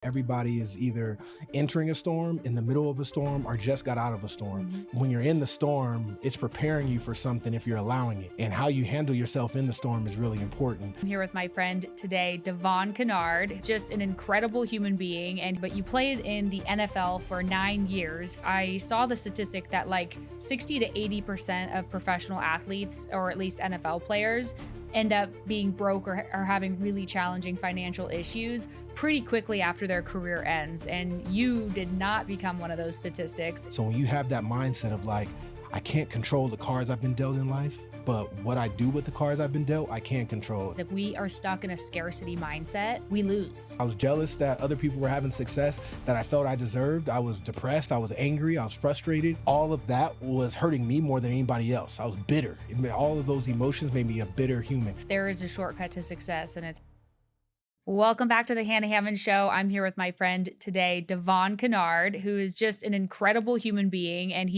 Everybody is either entering a storm, in the middle of a storm, or just got out of a storm. When you're in the storm, it's preparing you for something if you're allowing it. And how you handle yourself in the storm is really important. I'm here with my friend today, Devon Kennard, just an incredible human being. But you played in the NFL for 9 years. I saw the statistic that like 60 to 80% of professional athletes, or at least NFL players, end up being broke or having really challenging financial issues pretty quickly after their career ends. And you did not become one of those statistics. So when you have that mindset of like, I can't control the cards I've been dealt in life, but what I do with the cards I've been dealt, I can control. If we are stuck in a scarcity mindset, we lose. I was jealous that other people were having success that I felt I deserved. I was depressed. I was angry. I was frustrated. All of that was hurting me more than anybody else. I was bitter. All of those emotions made me a bitter human. There is a shortcut to success, and it's welcome back to the Hannah Hammond Show. I'm here with my friend today, Devon Kennard, who is just an incredible human being. And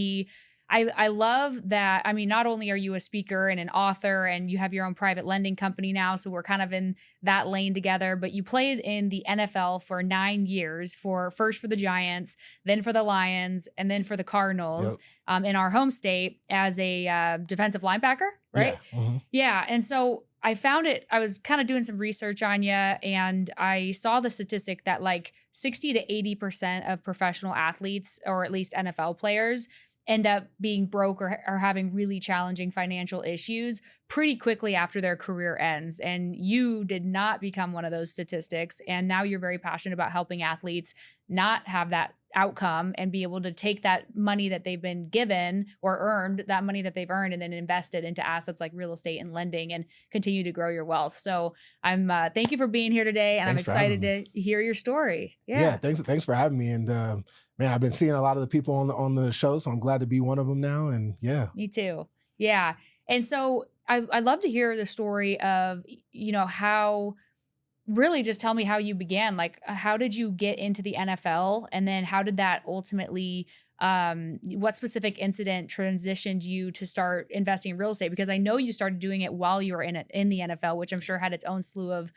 I love that. I mean, not only are you a speaker and an author and you have your own private lending company now, so we're kind of in that lane together, but you played in the NFL for 9 years, first for the Giants, then for the Lions, and then for the Cardinals. Yep. In our home state as a defensive linebacker, right? Yeah. Mm-hmm. Yeah. And so I found it, I was kind of doing some research on you, and I saw the statistic that like 60 to 80% of professional athletes, or at least NFL players, end up being broke or having really challenging financial issues pretty quickly after their career ends. And you did not become one of those statistics. And now you're very passionate about helping athletes not have that outcome and be able to take that money that they've been given or earned, that money that they've earned, and then invest it into assets like real estate and lending and continue to grow your wealth. So I'm thank you for being here today. And Thanks I'm excited to hear your story. Yeah. Thanks for having me. And man, I've been seeing a lot of the people on the show, so I'm glad to be one of them now. And yeah. Me too. Yeah. And so I'd love to hear the story of, how, really just tell me how you began. Like, how did you get into the NFL? And then how did that ultimately, what specific incident transitioned you to start investing in real estate? Because I know you started doing it while you were in the NFL, which I'm sure had its own slew of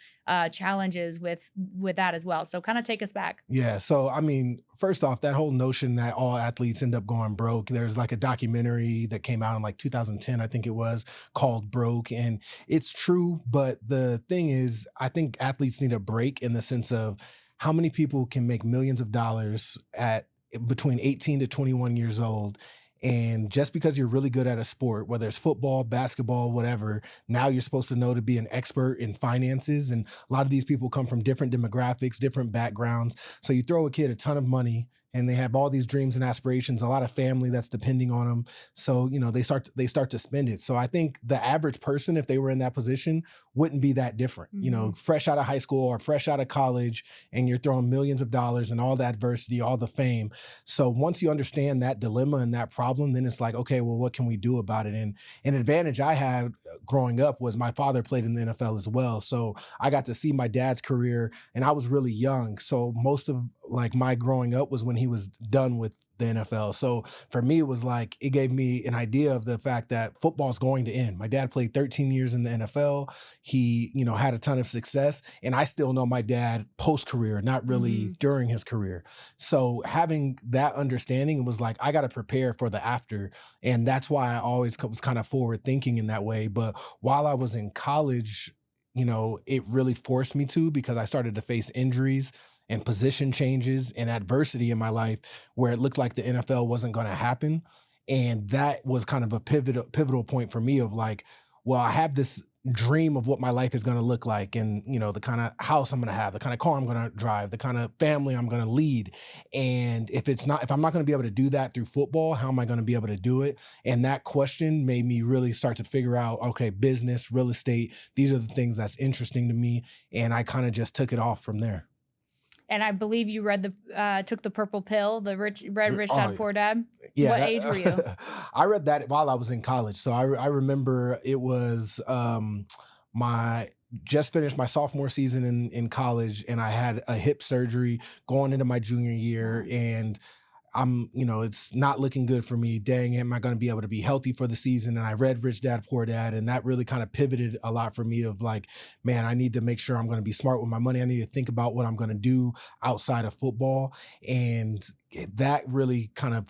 challenges with that as well. So kind of take us back. Yeah. So, I mean, first off, that whole notion that all athletes end up going broke, there's like a documentary that came out in like 2010, I think it was, called Broke. And it's true. But the thing is, I think athletes need a break in the sense of how many people can make millions of dollars at between 18 to 21 years old. And just because you're really good at a sport, whether it's football, basketball, whatever, now you're supposed to know to be an expert in finances. And a lot of these people come from different demographics, different backgrounds. So you throw a kid a ton of money and they have all these dreams and aspirations, a lot of family that's depending on them. So, they start to spend it. So I think the average person, if they were in that position, wouldn't be that different, fresh out of high school or fresh out of college, and you're throwing millions of dollars and all the adversity, all the fame. So once you understand that dilemma and that problem, then it's like, okay, well, what can we do about it? And an advantage I had growing up was my father played in the NFL as well. So I got to see my dad's career, and I was really young. So most of like my growing up was when he was done with the NFL. So for me, it was like, it gave me an idea of the fact that football is going to end. My dad played 13 years in the NFL. He, had a ton of success, and I still know my dad post-career, not really during his career. So having that understanding, it was like, I got to prepare for the after. And that's why I always was kind of forward thinking in that way. But while I was in college, it really forced me to, because I started to face injuries and position changes and adversity in my life where it looked like the NFL wasn't going to happen. And that was kind of a pivotal point for me of like, well, I have this dream of what my life is going to look like, and the kind of house I'm going to have, the kind of car I'm going to drive, the kind of family I'm going to lead. And if I'm not going to be able to do that through football, how am I going to be able to do it? And that question made me really start to figure out, okay, business, real estate, these are the things that's interesting to me. And I kind of just took it off from there. And I believe you took the purple pill, the Rich Dad Poor Dad. Yeah. What age were you? I read that while I was in college. So I remember it was my just finished my sophomore season in college, and I had a hip surgery going into my junior year, and it's not looking good for me. Dang, am I going to be able to be healthy for the season? And I read Rich Dad Poor Dad, and that really kind of pivoted a lot for me of like, man, I need to make sure I'm going to be smart with my money. I need to think about what I'm going to do outside of football. And that really kind of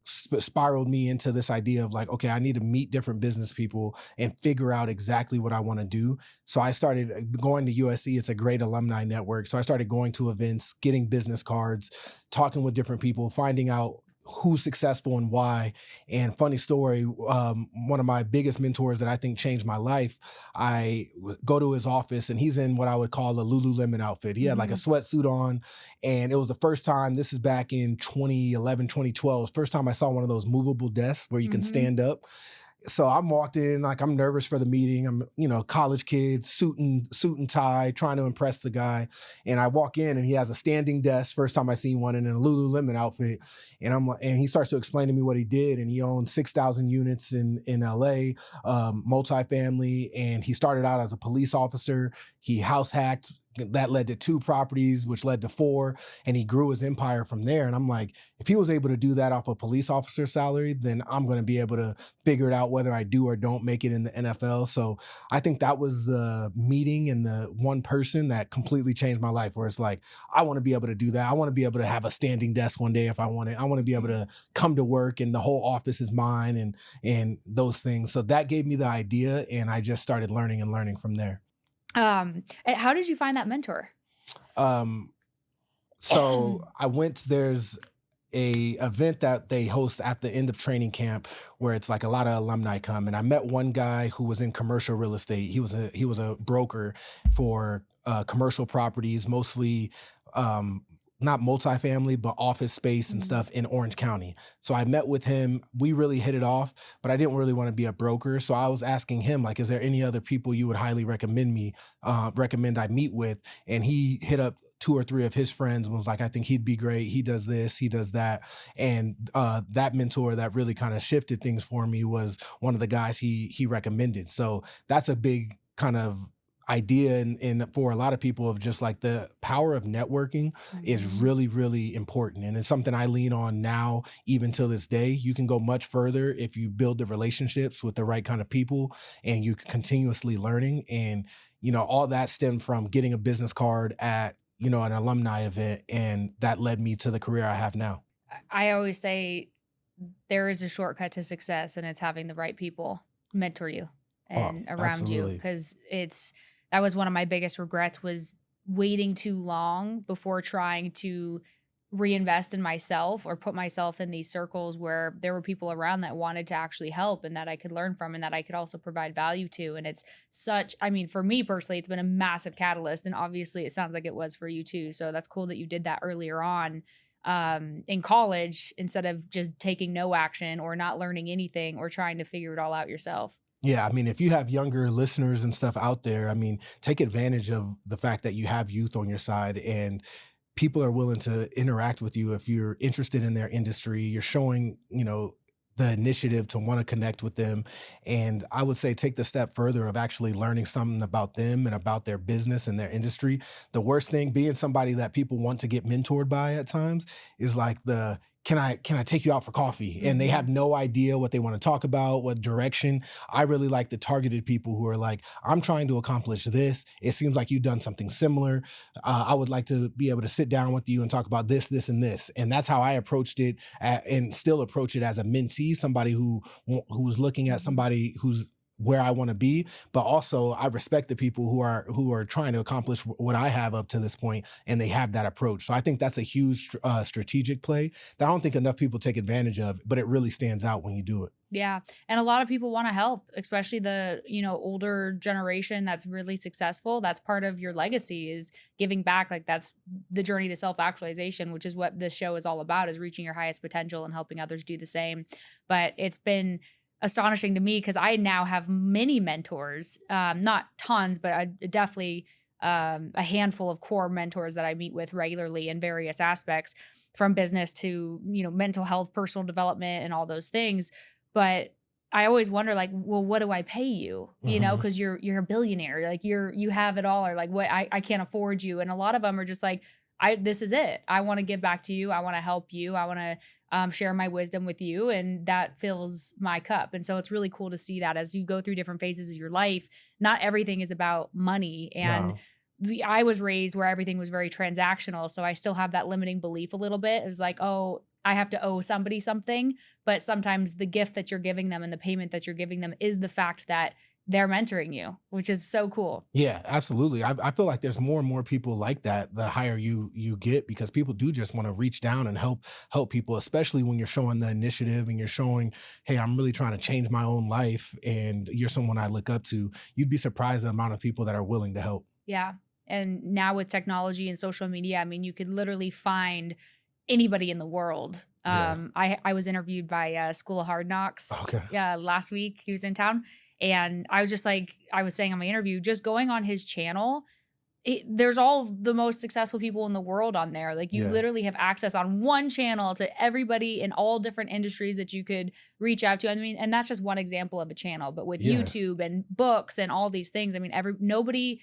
spiraled me into this idea of like, okay, I need to meet different business people and figure out exactly what I want to do. So I started going to USC. It's a great alumni network. So I started going to events, getting business cards, talking with different people, finding out who's successful and why. And funny story, one of my biggest mentors that I think changed my life, go to his office and he's in what I would call a Lululemon outfit. He had like a Mhm. sweatsuit on, and it was the first time, this is back in 2011, 2012, first time I saw one of those movable desks where you can Mhm. stand up. So I'm walked in, like I'm nervous for the meeting. I'm, college kid, suit and tie, trying to impress the guy. And I walk in and he has a standing desk, first time I seen one, in a Lululemon outfit. And I'm like, and he starts to explain to me what he did. And he owned 6,000 units in LA, multifamily. And he started out as a police officer. He house hacked. That led to 2 properties, which led to 4, and he grew his empire from there. And I'm like, if he was able to do that off a police officer salary, then I'm going to be able to figure it out whether I do or don't make it in the NFL. So I think that was the meeting and the one person that completely changed my life, where it's like, I want to be able to do that. I want to be able to have a standing desk one day if I want it. I want to be able to come to work and the whole office is mine, and those things. So that gave me the idea, and I just started learning and learning from there. And how did you find that mentor? Um, so I went, there's a event that they host at the end of training camp where it's like a lot of alumni come, and I met one guy who was in commercial real estate. He was a broker for commercial properties, mostly not multifamily, but office space and Mhm. stuff in Orange County. So I met with him. We really hit it off, but I didn't really want to be a broker. So I was asking him, like, is there any other people you would highly recommend I meet with? And he hit up 2 or 3 of his friends and was like, I think he'd be great. He does this, he does that. And that mentor that really kind of shifted things for me was one of the guys he recommended. So that's a big kind of idea and for a lot of people, of just like the power of networking is Mhm. really, really important. And it's something I lean on now, even till this day. You can go much further if you build the relationships with the right kind of people, and you continuously learning. And, all that stemmed from getting a business card at, an alumni event. And that led me to the career I have now. I always say there is a shortcut to success, and it's having the right people mentor you Oh, and around you, absolutely. because that was one of my biggest regrets, was waiting too long before trying to reinvest in myself or put myself in these circles where there were people around that wanted to actually help and that I could learn from and that I could also provide value to. And it's such, I mean, for me personally, it's been a massive catalyst. And obviously, it sounds like it was for you too. So that's cool that you did that earlier on, in college, instead of just taking no action or not learning anything or trying to figure it all out yourself. Yeah, I mean, if you have younger listeners and stuff out there, I mean, take advantage of the fact that you have youth on your side, and people are willing to interact with you if you're interested in their industry. You're showing, the initiative to want to connect with them. And I would say take the step further of actually learning something about them and about their business and their industry. The worst thing, being somebody that people want to get mentored by at times, is like the, can I take you out for coffee? And they have Mhm. no idea what they want to talk about, what direction. I really like the targeted people who are like, I'm trying to accomplish this. It seems like you've done something similar. I would like to be able to sit down with you and talk about this, this, and this. And that's how I approached it, and still approach it as a mentee, somebody who's looking at Mhm. somebody who's where I want to be. But also I respect the people who are trying to accomplish what I have up to this point, and they have that approach. So I think that's a huge strategic play that I don't think enough people take advantage of, but it really stands out when you do it. Yeah. And a lot of people want to help, especially the, older generation that's really successful. That's part of your legacy, is giving back. Like, that's the journey to self-actualization, which is what this show is all about, is reaching your highest potential and helping others do the same. But it's been astonishing to me because I now have many mentors, not tons, but I definitely, a handful of core mentors that I meet with regularly in various aspects, from business to, mental health, personal development, and all those things. But I always wonder, like, well, what do I pay you? Mhm. Because you're a billionaire, like you have it all, or like, what, I can't afford you. And a lot of them are just like, this is it. I want to give back to you. I want to help you. I want to share my wisdom with you, and that fills my cup. And so it's really cool to see that as you go through different phases of your life, not everything is about money. And No. I was raised where everything was very transactional. So I still have that limiting belief a little bit. It was like, oh, I have to owe somebody something. But sometimes the gift that you're giving them and the payment that you're giving them is the fact that they're mentoring you, which is so cool. Yeah, absolutely. I feel like there's more and more people like that the higher you get, because people do just want to reach down and help people, especially when you're showing the initiative and you're showing, hey, I'm really trying to change my own life, and you're someone I look up to. You'd be surprised the amount of people that are willing to help. Yeah. And now with technology and social media, I mean, you could literally find anybody in the world. Yeah. I was interviewed by School of Hard Knocks Okay. last week. He was in town. And I was just like, I was saying on my interview, just going on his channel, there's all the most successful people in the world on there. Like you Yeah. literally have access on one channel to everybody in all different industries that you could reach out to. I mean, and that's just one example of a channel, but with Yeah. YouTube and books and all these things, I mean, nobody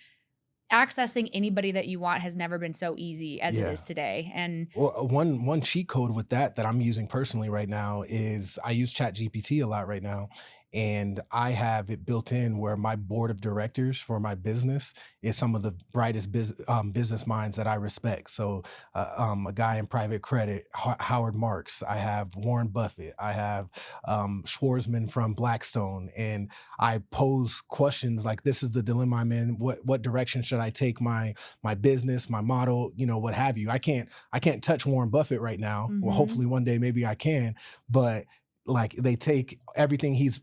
accessing anybody that you want has never been so easy as it Yeah. is today. And Well, one cheat code with that I'm using personally right now is I use ChatGPT a lot right now, and I have it built in where my board of directors for my business is some of the brightest business minds that I respect. So, a guy in private credit, Howard Marks. I have Warren Buffett. I have Schwarzman from Blackstone, and I pose questions like, "This is the dilemma I'm in. What direction should I take my business, my model, what have you?" I can't touch Warren Buffett right now. Well, mhm, hopefully one day maybe I can, but like they take everything he's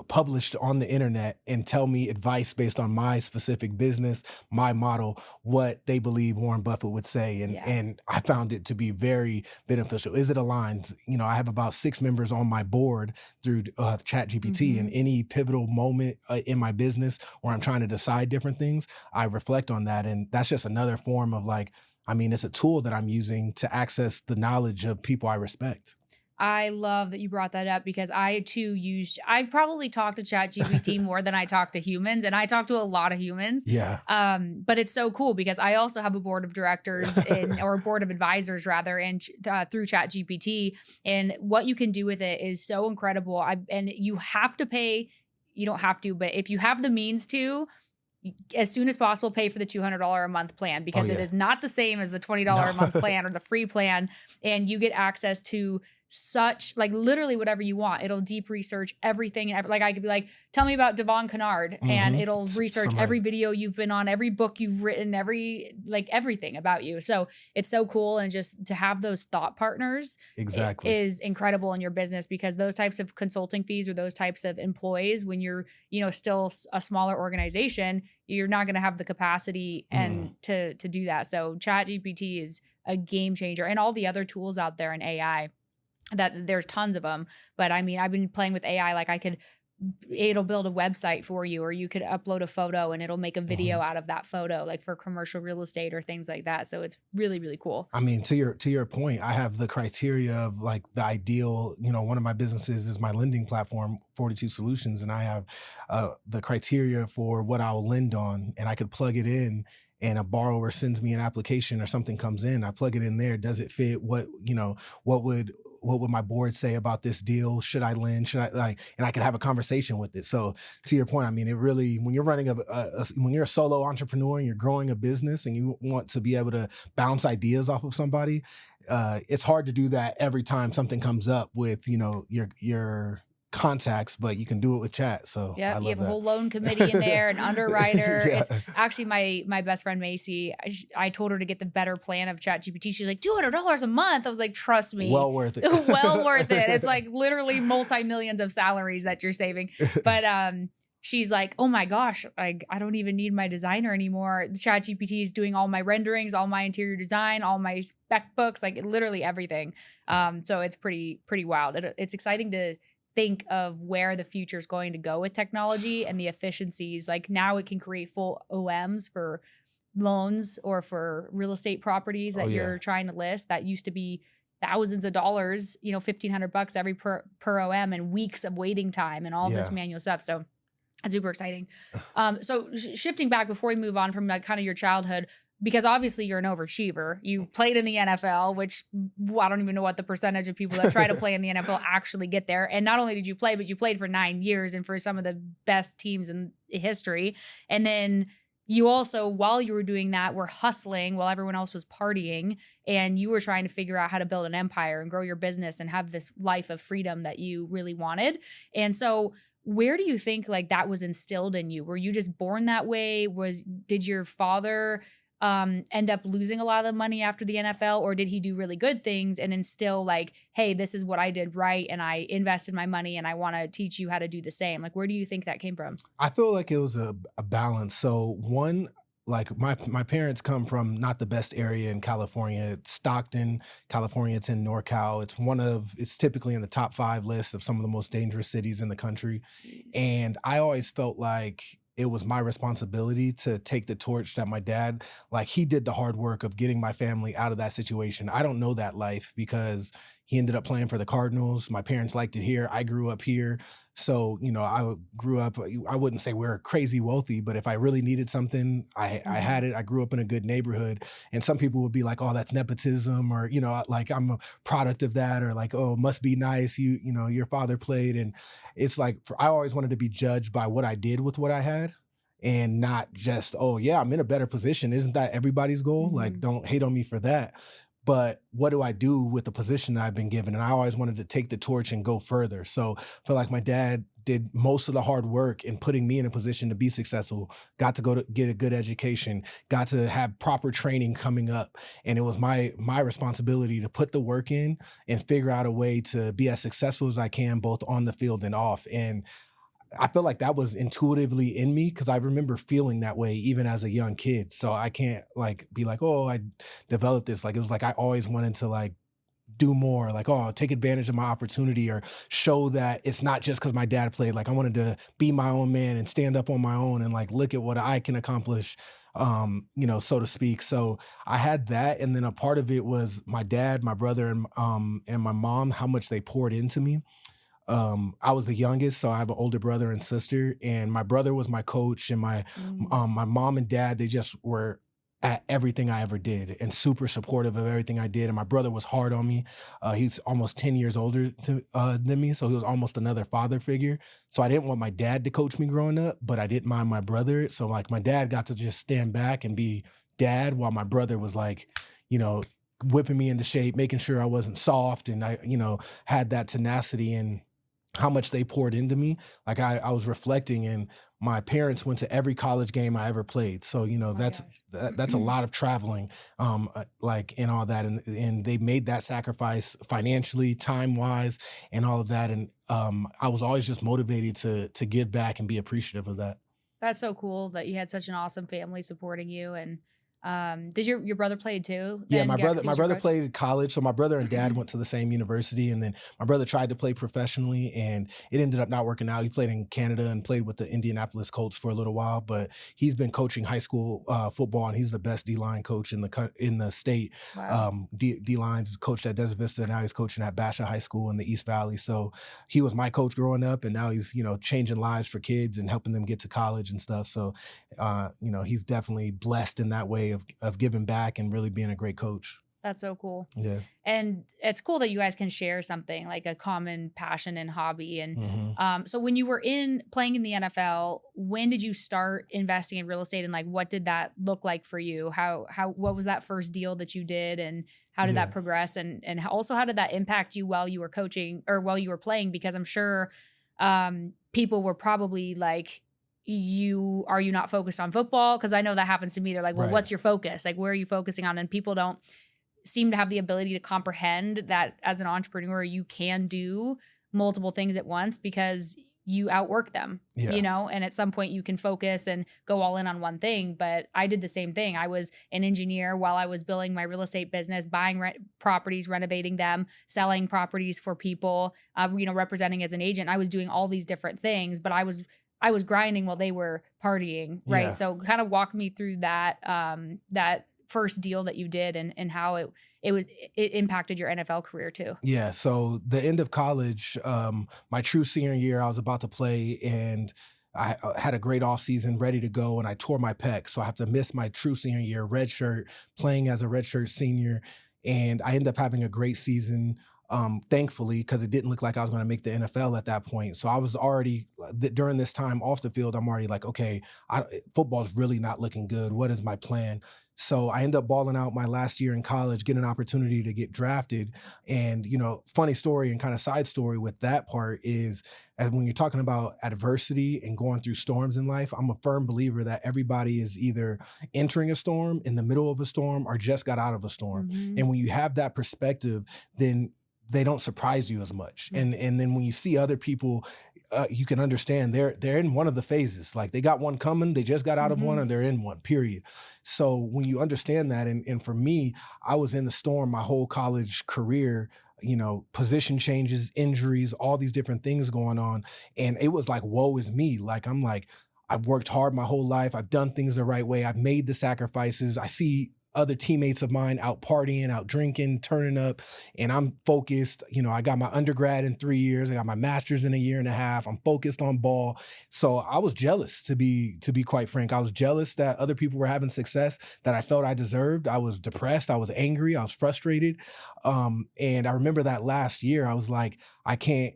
published on the internet and tell me advice based on my specific business, my model, what they believe Warren Buffett would say, and yeah, and I found it to be very beneficial. Is it aligned? I have about 6 members on my board through ChatGPT, and mhm. any pivotal moment in my business where I'm trying to decide different things, I reflect on that, and that's just another form of like, I mean, it's a tool that I'm using to access the knowledge of people I respect. I love that you brought that up because I probably talk to ChatGPT more than I talk to humans, and I talk to a lot of humans. Yeah. But it's so cool because I also have a board of directors or a board of advisors rather, and through ChatGPT, and what you can do with it is so incredible. And you have to pay. You don't have to, but if you have the means to, as soon as possible, pay for the $200 a month plan, Oh because it yeah. is not the same as the $20 a No. month plan or the free plan. And you get access to such, like, literally whatever you want. It'll deep research everything. And like I could be like, tell me about Devon Kennard, and Hmm. it'll research every video you've been on, every book you've written, everything about you. So it's so cool. And just to have those thought partners Exactly. is incredible in your business, because those types of consulting fees or those types of employees, when you're, still a smaller organization, you're not going to have the capacity Mm. and to do that. So ChatGPT is a game changer, and all the other tools out there in AI, that there's tons of them. But I mean, I've been playing with AI. Like it'll build a website for you, or you could upload a photo and it'll make a video Mhm. out of that photo, like for commercial real estate or things like that. So it's really, really cool. I mean, to your point, I have the criteria of like the ideal. One of my businesses is my lending platform, 42 Solutions, and I have the criteria for what I'll lend on, and I could plug it in. And a borrower sends me an application or something comes in, I plug it in there. Does it fit? What would my board say about this deal? Should I lend? Should I like? And I could have a conversation with it. So to your point, I mean, it really, when you're running when you're a solo entrepreneur and you're growing a business and you want to be able to bounce ideas off of somebody, it's hard to do that every time something comes up with your contacts, but you can do it with chat. So I Yep, you love have a whole loan committee in there, an underwriter. Yeah. It's actually my best friend Macy. I told her to get the better plan of ChatGPT. She's like, $200 a month. I was like, trust me, Well worth it. well worth it. It's like literally multi-millions of salaries that you're saving. But she's like, oh my gosh, like I don't even need my designer anymore. The ChatGPT is doing all my renderings, all my interior design, all my spec books, like literally everything. So it's pretty wild. It's exciting to think of where the future is going to go with technology and the efficiencies. Like now it can create full OMs for loans or for real estate properties Oh that yeah. you're trying to list that used to be thousands of dollars, $1,500 every per OM, and weeks of waiting time and all this Yeah. manual stuff. So it's super exciting. So shifting back before we move on from like kind of your childhood, because obviously you're an overachiever. You played in the NFL, which I don't even know what the percentage of people that try to play in the NFL actually get there. And not only did you play, but you played for 9 years and for some of the best teams in history. And then you also, while you were doing that, were hustling while everyone else was partying, and you were trying to figure out how to build an empire and grow your business and have this life of freedom that you really wanted. And so where do you think like that was instilled in you? Were you just born that way? Did your father end up losing a lot of the money after the NFL, or did he do really good things and instill like, hey, this is what I did right, and I invested my money and I want to teach you how to do the same? Like, where do you think that came from? I feel like it was a balance. So one, like my parents come from not the best area in California. It's Stockton, California. It's in NorCal. It's typically in the top 5 list of some of the most dangerous cities in the country. Jeez. And I always felt like it was my responsibility to take the torch that my dad, like he did the hard work of getting my family out of that situation. I don't know that life because he ended up playing for the Cardinals. My parents liked it here. I grew up here. So, I grew up, I wouldn't say we're crazy wealthy, but if I really needed something, I Mhm. had it. I grew up in a good neighborhood. And some people would be like, oh, that's nepotism, or, like I'm a product of that, or like, oh, it must be nice. Your father played. And it's like, I always wanted to be judged by what I did with what I had, and not just, oh, yeah, I'm in a better position. Isn't that everybody's goal? Like, Mhm. don't hate on me for that. But what do I do with the position that I've been given? And I always wanted to take the torch and go further. So I feel like my dad did most of the hard work in putting me in a position to be successful, got to go to get a good education, got to have proper training coming up. And it was my responsibility to put the work in and figure out a way to be as successful as I can, both on the field and off. And I feel like that was intuitively in me because I remember feeling that way even as a young kid. So I can't like be like, oh, I developed this. Like it was like I always wanted to like do more, like, oh, take advantage of my opportunity, or show that it's not just because my dad played. Like I wanted to be my own man and stand up on my own and like look at what I can accomplish, so to speak. So I had that. And then a part of it was my dad, my brother, and my mom, how much they poured into me. I was the youngest, so I have an older brother and sister, and my brother was my coach, and Mm. my mom and dad, they just were at everything I ever did and super supportive of everything I did. And my brother was hard on me. He's almost 10 years older than me, so he was almost another father figure. So I didn't want my dad to coach me growing up, but I didn't mind my brother. So like my dad got to just stand back and be dad, while my brother was like, you know, whipping me into shape, making sure I wasn't soft, and I, had that tenacity. And how much they poured into me. Like I was reflecting, and my parents went to every college game I ever played. So, Oh my gosh. that's a lot of traveling, like and all that. And they made that sacrifice financially, time wise, and all of that. And I was always just motivated to give back and be appreciative of that. That's so cool that you had such an awesome family supporting you. And did your brother play too? Yeah, Then yeah, because he my was your brother coach. played college, so my brother and dad went to the same university, and then my brother tried to play professionally, and it ended up not working out. He played in Canada and played with the Indianapolis Colts for a little while, but he's been coaching high school football, and he's the best D line coach in the state. Wow. D lines coached at Desert Vista, now he's coaching at Basha High School in the East Valley. So he was my coach growing up, and now he's changing lives for kids and helping them get to college and stuff. So he's definitely blessed in that way of giving back and really being a great coach. That's so cool. Yeah. And it's cool that you guys can share something like a common passion and hobby. And Hmm. so when you were playing in the NFL, when did you start investing in real estate, and like what did that look like for you? What was that first deal that you did, and how did that Yeah. progress? And also how did that impact you while you were coaching or while you were playing? Because I'm sure people were probably like, are you not focused on football? Because I know that happens to me. They're like, well, Right. what's your focus? Like, where are you focusing on? And people don't seem to have the ability to comprehend that as an entrepreneur, you can do multiple things at once because you outwork them, Yeah. and at some point you can focus and go all in on one thing. But I did the same thing. I was an engineer while I was building my real estate business, buying properties, renovating them, selling properties for people, representing as an agent. I was doing all these different things, but I was grinding while they were partying, right? Yeah. So kind of walk me through that first deal that you did, and how it impacted your NFL career too. Yeah. So the end of college, my true senior year, I was about to play, and I had a great off season, ready to go, and I tore my pec. So I have to miss my true senior year, redshirt, playing as a redshirt senior, and I ended up having a great season. Thankfully, because it didn't look like I was going to make the NFL at that point. So I was already during this time off the field. I'm already like, okay, football's really not looking good. What is my plan? So I ended up balling out my last year in college, get an opportunity to get drafted. And, funny story and kind of side story with that part is, and when you're talking about adversity and going through storms in life, I'm a firm believer that everybody is either entering a storm, in the middle of a storm, or just got out of a storm. Mhm. And when you have that perspective, then they don't surprise you as much. Mm. And then when you see other people, you can understand they're in one of the phases. Like they got one coming, they just got out of one, Mhm. and they're in one. Period. So when you understand that, and for me, I was in the storm my whole college career. Position changes, injuries, all these different things going on, and it was like, woe is me. Like I'm like, I've worked hard my whole life. I've done things the right way. I've made the sacrifices. I see other teammates of mine out partying, out drinking, turning up, and I'm focused. I got my undergrad in 3 years. I got my master's in a year and a half. I'm focused on ball. So I was jealous, to be quite frank. I was jealous that other people were having success that I felt I deserved. I was depressed. I was angry. I was frustrated. And I remember that last year, I was like, I can't.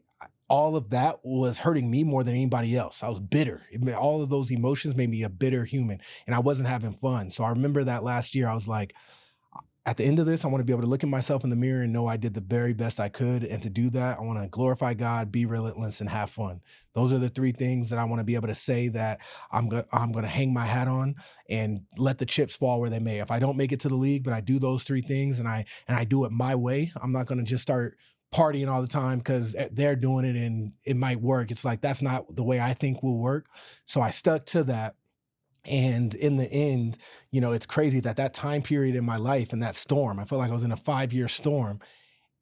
All of that was hurting me more than anybody else. I was bitter. All of those emotions made me a bitter human, and I wasn't having fun. So I remember that last year, I was like, at the end of this, I want to be able to look at myself in the mirror and know I did the very best I could. And to do that, I want to glorify God, be relentless, and have fun. Those are the three things that I want to be able to say that I'm going to hang my hat on and let the chips fall where they may. If I don't make it to the league, but I do those three things and I do it my way, I'm not going to just start partying all the time because they're doing it and it might work. It's like that's not the way I think will work. So I stuck to that, and in the end, it's crazy that that time period in my life and that storm, I felt like I was in a 5-year storm.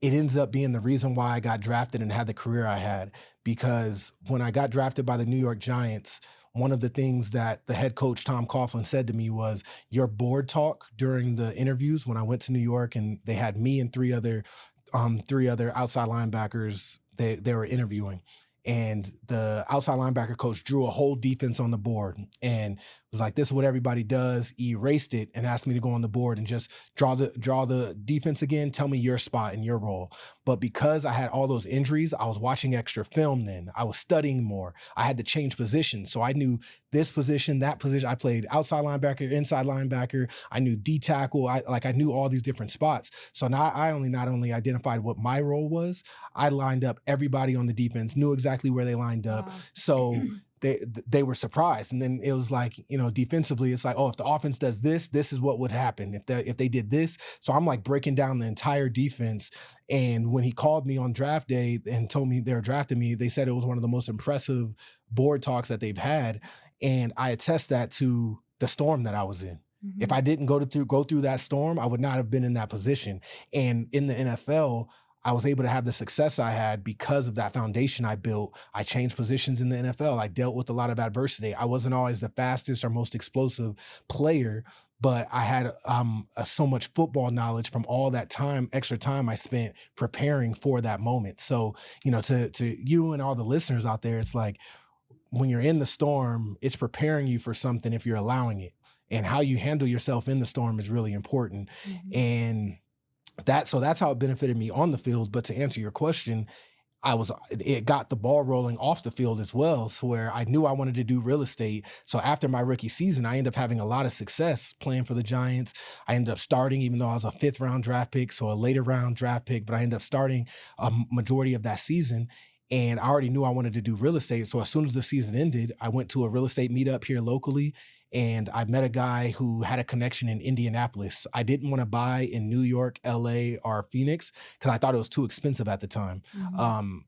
It ends up being the reason why I got drafted and had the career I had. Because when I got drafted by the New York Giants, one of the things that the head coach, Tom Coughlin, said to me was, your board talk during the interviews when I went to New York and they had me and three other outside linebackers they were interviewing. And the outside linebacker coach drew a whole defense on the board and was like, this is what everybody does. He erased it and asked me to go on the board and just draw the defense again. Tell me your spot and your role. But because I had all those injuries, I was watching extra film then. I was studying more. I had to change positions. So I knew this position, that position. I played outside linebacker, inside linebacker. I knew D tackle. I knew all these different spots. So now I not only identified what my role was, I lined up everybody on the defense, knew exactly where they lined up. Wow. So they were surprised. And then it was like, defensively, it's like, oh, if the offense does this, this is what would happen if they did this. So I'm like breaking down the entire defense. And when he called me on draft day and told me they were drafting me, they said it was one of the most impressive board talks that they've had. And I attest that to the storm that I was in. If Mhm. I didn't go through that storm, I would not have been in that position. And in the NFL, I was able to have the success I had because of that foundation I built. I changed positions in the NFL. I dealt with a lot of adversity. I wasn't always the fastest or most explosive player, but I had so much football knowledge from all that time, extra time I spent preparing for that moment. So, to you and all the listeners out there, it's like when you're in the storm, it's preparing you for something if you're allowing it. And how you handle yourself in the storm is really important. Mhm. And that's how it benefited me on the field. But to answer your question, it got the ball rolling off the field as well. So where I knew I wanted to do real estate. So after my rookie season, I ended up having a lot of success playing for the Giants. I ended up starting, even though I was a 5th round draft pick, so a later round draft pick, but I ended up starting a majority of that season. And I already knew I wanted to do real estate. So as soon as the season ended, I went to a real estate meetup here locally and I met a guy who had a connection in Indianapolis. I didn't want to buy in New York, LA, or Phoenix because I thought it was too expensive at the time. Mhm. Um,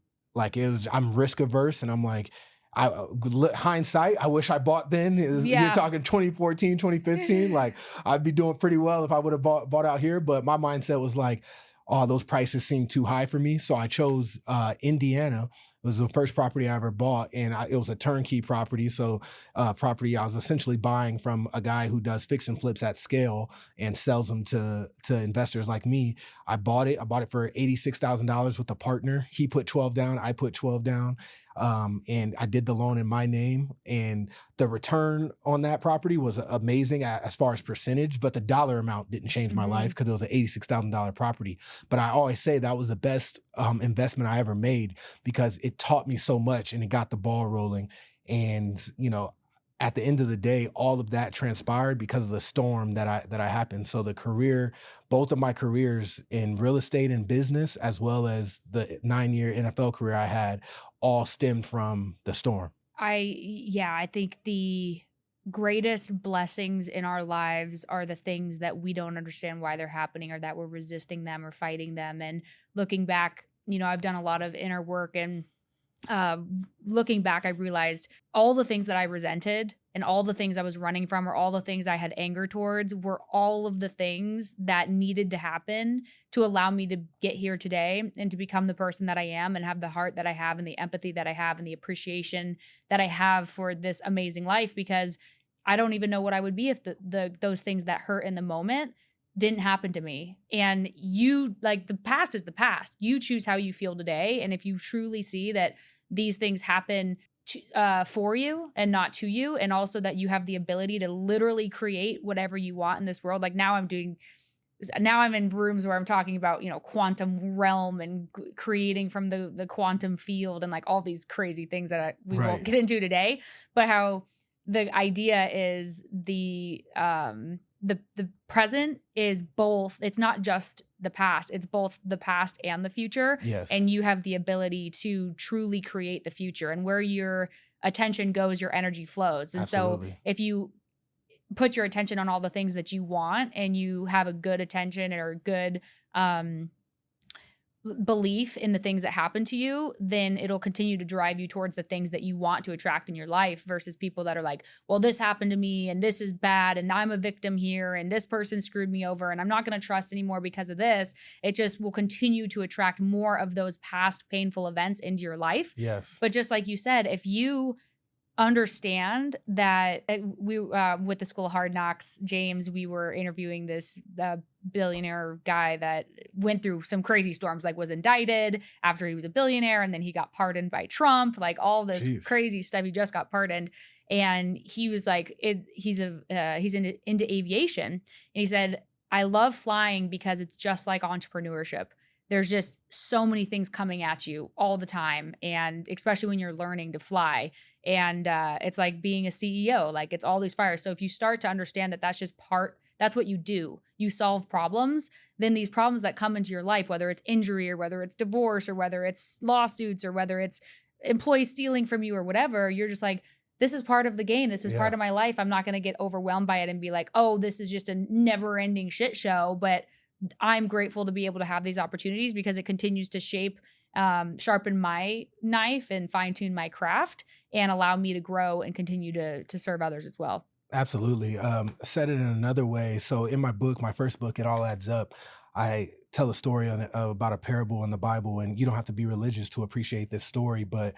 I'm risk averse, and I'm like, hindsight, I wish I bought then. You're Yeah. talking 2014, 2015. Like I'd be doing pretty well if I would have bought out here. But my mindset was like, oh, those prices seem too high for me. So I chose Indiana. It was the first property I ever bought, and it was a turnkey property. So, property I was essentially buying from a guy who does fix and flips at scale and sells them to investors like me. I bought it. I bought it for $86,000 with a partner. He put 12 down. I put 12 down, and I did the loan in my name. And the return on that property was amazing as far as percentage, but the dollar amount didn't change my life Mhm. because it was an $86,000 property. But I always say that was the best investment I ever made because it taught me so much and it got the ball rolling. And at the end of the day, all of that transpired because of the storm that I happened. So the career, both of my careers in real estate and business, as well as the 9-year NFL career I had, all stemmed from the storm. Yeah, I think the greatest blessings in our lives are the things that we don't understand why they're happening or that we're resisting them or fighting them. And looking back, I've done a lot of inner work, and uh, looking back, I realized all the things that I resented and all the things I was running from or all the things I had anger towards were all of the things that needed to happen to allow me to get here today and to become the person that I am and have the heart that I have and the empathy that I have and the appreciation that I have for this amazing life, because I don't even know what I would be if the those things that hurt in the moment didn't happen to me. And you, like, the past is the past. You choose how you feel today. And if you truly see that these things happen for you and not to you, and also that you have the ability to literally create whatever you want in this world. Like now I'm in rooms where I'm talking about, quantum realm and creating from the quantum field and like all these crazy things that we won't Right. get into today, but how the idea is the present is both. It's not just the past, it's both the past and the future. Yes. And you have the ability to truly create the future, and where your attention goes, your energy flows. And so Absolutely. if you put your attention on all the things that you want and you have a good attention or a good um belief in the things that happen to you, then it'll continue to drive you towards the things that you want to attract in your life, versus people that are like, well, this happened to me and this is bad and I'm a victim here and this person screwed me over and I'm not going to trust anymore because of this. It just will continue to attract more of those past painful events into your life. Yes. But just like you said, if you understand that we with the School of Hard Knocks, James, we were interviewing this billionaire guy that went through some crazy storms, like was indicted after he was a billionaire and then he got pardoned by Trump, like all this Jeez. crazy stuff. He just got pardoned, and he was like, he's into aviation, and he said, I love flying because it's just like entrepreneurship. There's just so many things coming at you all the time, and especially when you're learning to fly. And it's like being a CEO, like it's all these fires. So if you start to understand that that's what you do, you solve problems, then these problems that come into your life, whether it's injury or whether it's divorce or whether it's lawsuits or whether it's employees stealing from you or whatever, you're just like, this is part of the game. This is part Yeah. of my life. I'm not going to get overwhelmed by it and be like, oh, this is just a never ending shit show. But I'm grateful to be able to have these opportunities because it continues to sharpen my knife and fine tune my craft and allow me to grow and continue to serve others as well. Absolutely. Said it in another way. So in my book, my first book, It All Adds Up, I tell a story about a parable in the Bible, and you don't have to be religious to appreciate this story, but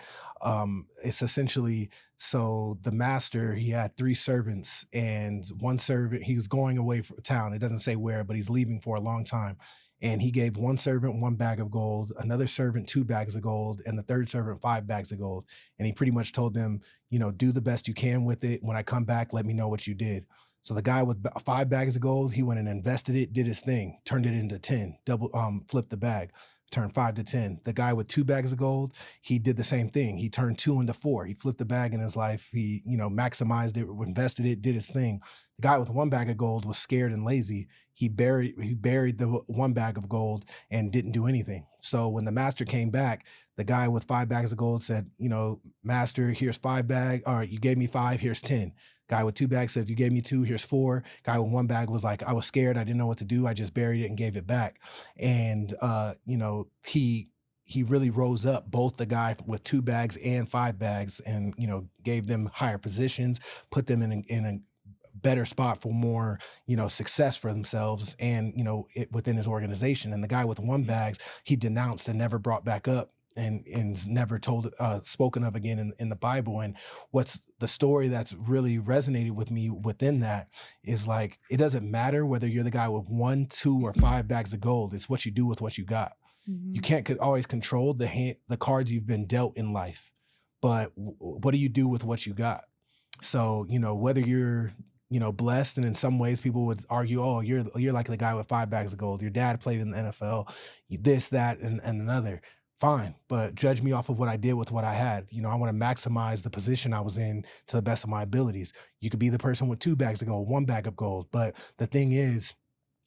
it's essentially, so the master, he had three servants, and one servant, he was going away from town. It doesn't say where, but he's leaving for a long time. And he gave one servant 1 bag of gold, another servant 2 bags of gold, and the third servant 5 bags of gold. And he pretty much told them, do the best you can with it. When I come back, let me know what you did. So the guy with 5 bags of gold, he went and invested it, did his thing, turned it into 10, flipped the bag, turned 5 to 10. The guy with 2 bags of gold, he did the same thing. He turned 2 into 4. He flipped the bag in his life. He, maximized it, invested it, did his thing. The guy with 1 bag of gold was scared and lazy. He buried the 1 bag of gold and didn't do anything. So when the master came back, the guy with 5 bags of gold said, master, here's 5 bags. All right, you gave me 5, here's 10. Guy with 2 bags said, you gave me 2, here's 4. Guy with 1 bag was like, I was scared, I didn't know what to do, I just buried it and gave it back. And he really rose up, both the guy with 2 bags and 5 bags, and gave them higher positions, put them in a better spot for more success for themselves, and within his organization. And the guy with 1 bags, he denounced and never brought back up and is never told spoken of again in the Bible. And what's the story that's really resonated with me within that is like, it doesn't matter whether you're the guy with 1, 2, or 5 bags of gold. It's what you do with what you got. You Mhm. can't always control the cards you've been dealt in life, but what do you do with what you got? So, whether you're, blessed, and in some ways people would argue, oh, you're like the guy with 5 bags of gold. Your dad played in the NFL, this, that, and another. Fine, but judge me off of what I did with what I had. I want to maximize the position I was in to the best of my abilities. You could be the person with 2 bags of gold, 1 bag of gold, but the thing is,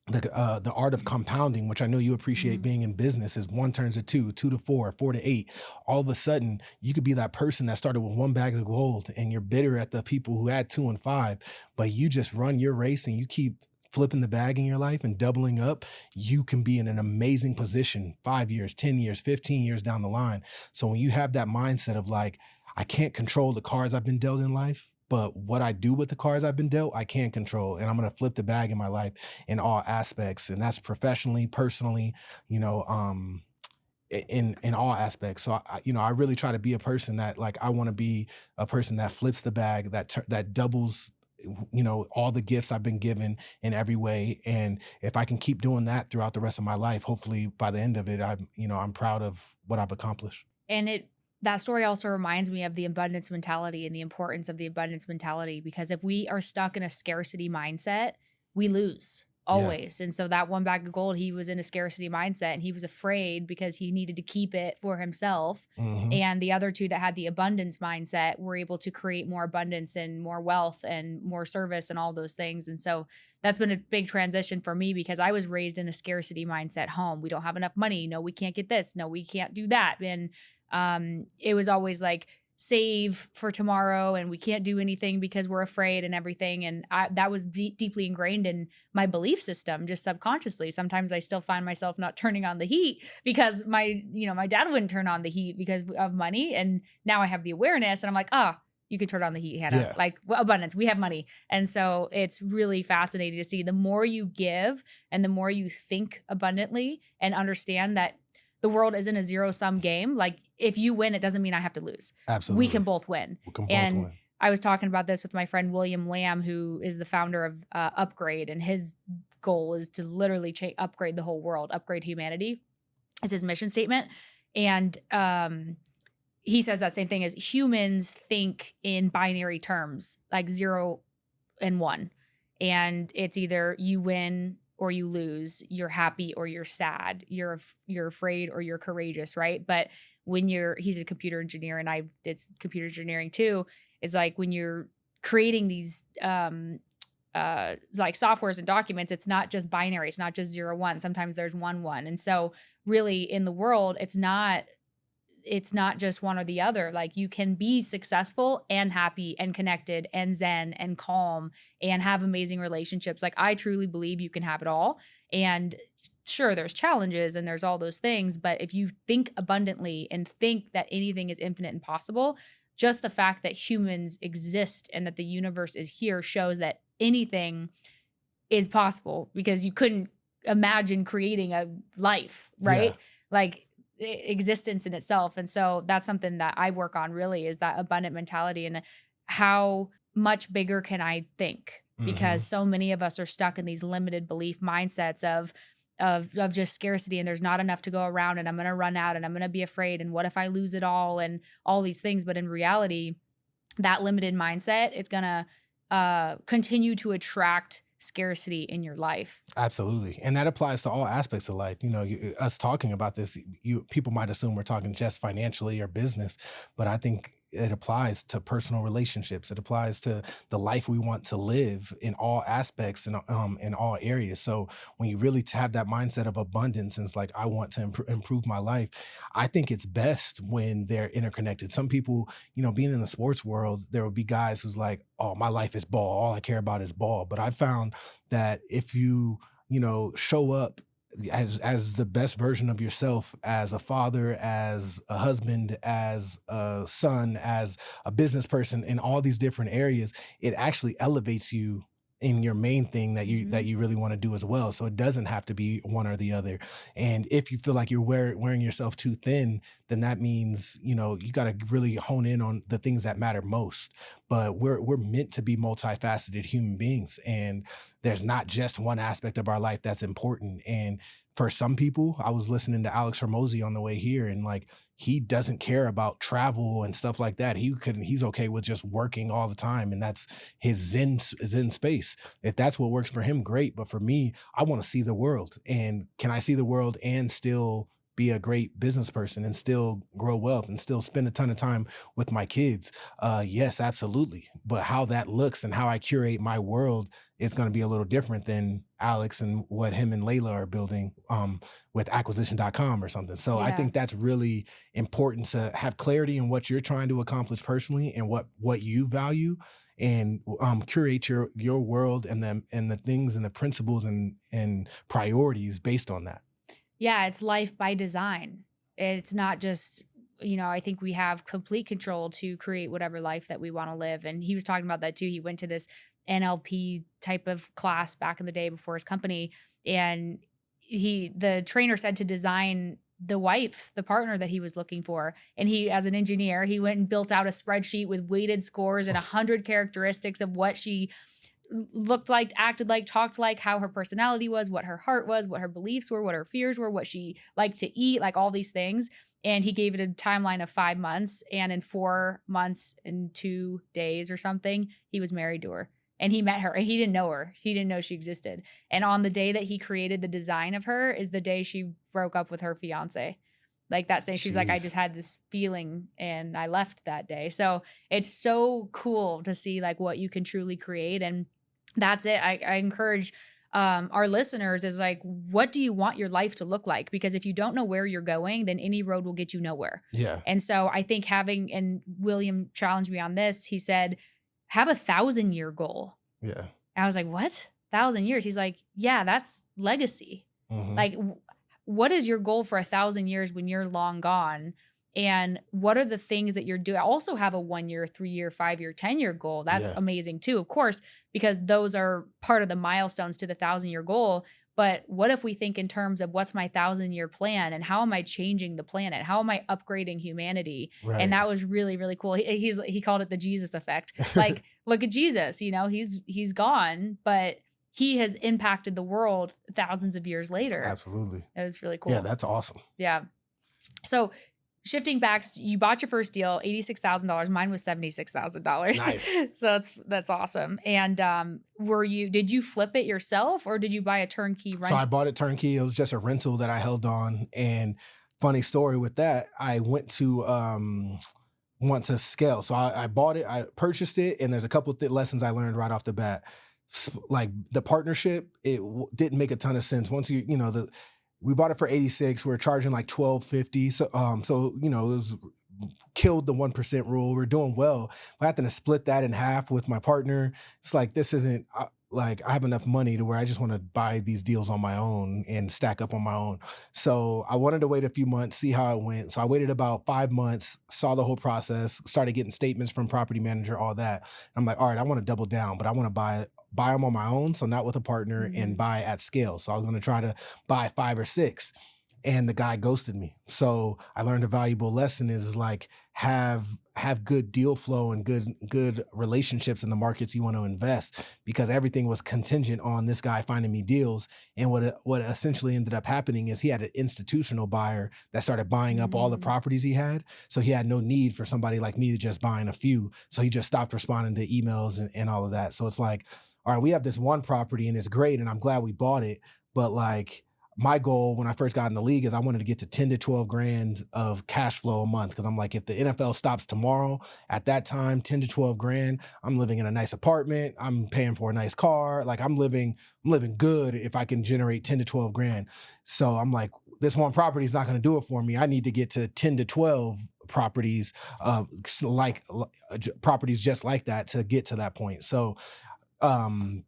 the art of compounding, which I know you appreciate Mhm. being in business, is 1 turns to 2, 2 to 4, 4 to 8. All of a sudden, you could be that person that started with 1 bag of gold, and you're bitter at the people who had 2 and 5, but you just run your race and you keep flipping the bag in your life and doubling up. You can be in an amazing position 5 years, 10 years, 15 years down the line. So when you have that mindset of like, I can't control the cards I've been dealt in life, but what I do with the cards I've been dealt, I can control. And I'm going to flip the bag in my life in all aspects. And that's professionally, personally, you know, in all aspects. So I really try to be a person that, like, I want to be a person that flips the bag, that doubles, all the gifts I've been given in every way. And if I can keep doing that throughout the rest of my life, hopefully by the end of it, I'm proud of what I've accomplished. And that story also reminds me of the abundance mentality and the importance of the abundance mentality, because if we are stuck in a scarcity mindset, we lose Yeah. always. And so that 1 bag of gold, he was in a scarcity mindset and he was afraid because he needed to keep it for himself. Hmm. And the other two that had the abundance mindset were able to create more abundance and more wealth and more service and all those things. And so that's been a big transition for me, because I was raised in a scarcity mindset home. We don't have enough money. No, we can't get this. No, we can't do that. And it was always like, save for tomorrow, and we can't do anything because we're afraid and everything. And that was deeply ingrained in my belief system, just subconsciously. Sometimes I still find myself not turning on the heat because my dad wouldn't turn on the heat because of money. And now I have the awareness and I'm like, you can turn on the heat, Hannah. Yeah. Like, abundance, we have money. And so it's really fascinating to see the more you give and the more you think abundantly and understand that the world isn't a zero-sum game. Like, if you win, it doesn't mean I have to lose. We can Absolutely. both win. We can both And win. I was talking about this with my friend William Lamb, who is the founder of Upgrade, and his goal is to literally upgrade the whole world, upgrade humanity is his mission statement. And he says that same thing as humans think in binary terms, like 0 and 1. And it's either you win or you lose, you're happy or you're sad, you're afraid or you're courageous, right? But when he's a computer engineer and I did computer engineering too, it's like when you're creating these like softwares and documents, it's not just binary, it's not just 0 1. Sometimes there's 1 1. And so really in the world, it's not just one or the other. Like, you can be successful and happy and connected and zen and calm and have amazing relationships. Like, I truly believe you can have it all. And sure, there's challenges and there's all those things, but if you think abundantly and think that anything is infinite and possible, just the fact that humans exist and that the universe is here shows that anything is possible, because you couldn't imagine creating a life, right? Yeah. Like, existence in itself. And so that's something that I work on, really, is that abundant mentality and how much bigger can I think, Hmm. because so many of us are stuck in these limited belief mindsets of just scarcity, and there's not enough to go around, and I'm going to run out, and I'm going to be afraid, and what if I lose it all, and all these things. But in reality, that limited mindset, it's going to continue to attract scarcity in your life. Absolutely. And that applies to all aspects of life. Us talking about this, people might assume we're talking just financially or business, but I think it applies to personal relationships. It applies to the life we want to live in all aspects and in all areas. So when you really have that mindset of abundance, and it's like, I want to improve my life, I think it's best when they're interconnected. Some people, being in the sports world, there will be guys who's like, oh, my life is ball. All I care about is ball. But I found that if you show up as the best version of yourself, as a father, as a husband, as a son, as a business person, in all these different areas, it actually elevates you in your main thing that Mhm. you really want to do as well. So it doesn't have to be one or the other. And if you feel like you're wearing yourself too thin, then that means, you know, you got to really hone in on the things that matter most. But we're meant to be multifaceted human beings, and there's not just one aspect of our life that's important. And for some people, I was listening to Alex Hormozy on the way here, and like he doesn't care about travel and stuff like that. He's okay with just working all the time, and that's his zen space. If that's what works for him, great. But for me, I want to see the world. And can I see the world and still be a great business person and still grow wealth and still spend a ton of time with my kids? Yes, absolutely. But how that looks and how I curate my world is going to be a little different than Alex and what him and Layla are building with acquisition.com or something. So I Yeah. think that's really important to have clarity in what you're trying to accomplish personally and what you value, and curate your world and the things and the principles and priorities based on that. Yeah, it's life by design. It's not just, I think we have complete control to create whatever life that we want to live. And he was talking about that too. He went to this NLP type of class back in the day before his company. And the trainer said to design the wife, the partner that he was looking for. And he, as an engineer, he went and built out a spreadsheet with weighted scores and 100 characteristics of what she looked like, acted like, talked like, how her personality was, what her heart was, what her beliefs were, what her fears were, what she liked to eat, like all these things. And he gave it a timeline of 5 months. And in 4 months and 2 days or something, he was married to her. And he met her and he didn't know her. He didn't know she existed. And on the day that he created the design of her is the day she broke up with her fiance. Like that day, she's like, I Jeez. just had this feeling and I left that day. So it's so cool to see like what you can truly create. And that's it. I encourage our listeners is like, what do you want your life to look like? Because if you don't know where you're going, then any road will get you nowhere. Yeah. And so I think and William challenged me on this. He said, have 1,000-year goal. Yeah. And I was like, what? 1,000 years? He's like, yeah, that's legacy. Hmm. Like, what is your goal for 1,000 years when you're long gone? And what are the things that you're doing? I also have a 1 year, 3 year, 5 year, 10 year goal. That's Yeah. amazing too, of course, because those are part of the milestones to the 1,000-year goal. But what if we think in terms of what's my 1,000-year plan and how am I changing the planet? How am I upgrading humanity? And Right. that was really, really cool. He called it the Jesus effect. Like, look at Jesus, he's gone, but he has impacted the world thousands of years later. Absolutely. It was really Yeah, cool. that's awesome. Yeah. So shifting back, you bought your first deal, $86,000. Mine was $76,000. Nice. So that's awesome. And did you flip it yourself or did you buy a turnkey So I rent? bought it turnkey. It was just a rental that I held on. And funny story with that, I want to scale. So I bought it, I purchased it, and there's a couple of lessons I learned right off the bat. Like the partnership, didn't make a ton of sense. Once we bought it for 86, we were charging like 12.50. So it was killed the 1% rule. We're doing well. I had to split that in half with my partner. It's like, this isn't like I have enough money to where I just want to buy these deals on my own and stack up on my own. So I wanted to wait a few months, see how it went. So I waited about 5 months, saw the whole process, started getting statements from property manager, all that. I'm like, all right, I want to double down, but I want to buy them on my own. So not with a partner, and Mhm. buy at scale. So I was going to try to buy 5 or 6, and the guy ghosted me. So I learned a valuable lesson is like, have good deal flow and good relationships in the markets you want to invest, because everything was contingent on this guy finding me deals. And what essentially ended up happening is he had an institutional buyer that started buying up all the Mm. properties he had. So he had no need for somebody like me to just buying a few. So he just stopped responding to emails and all of that. So it's like, all right, we have this one property and it's great and I'm glad we bought it. But like, my goal when I first got in the league is I wanted to get to 10 to 12 grand of cash flow a month. Cause I'm like, if the NFL stops tomorrow, at that time, 10 to 12 grand, I'm living in a nice apartment. I'm paying for a nice car. Like I'm living good if I can generate 10 to 12 grand. So I'm like, this one property is not going to do it for me. I need to get to 10 to 12 properties, properties just like that to get to that point. So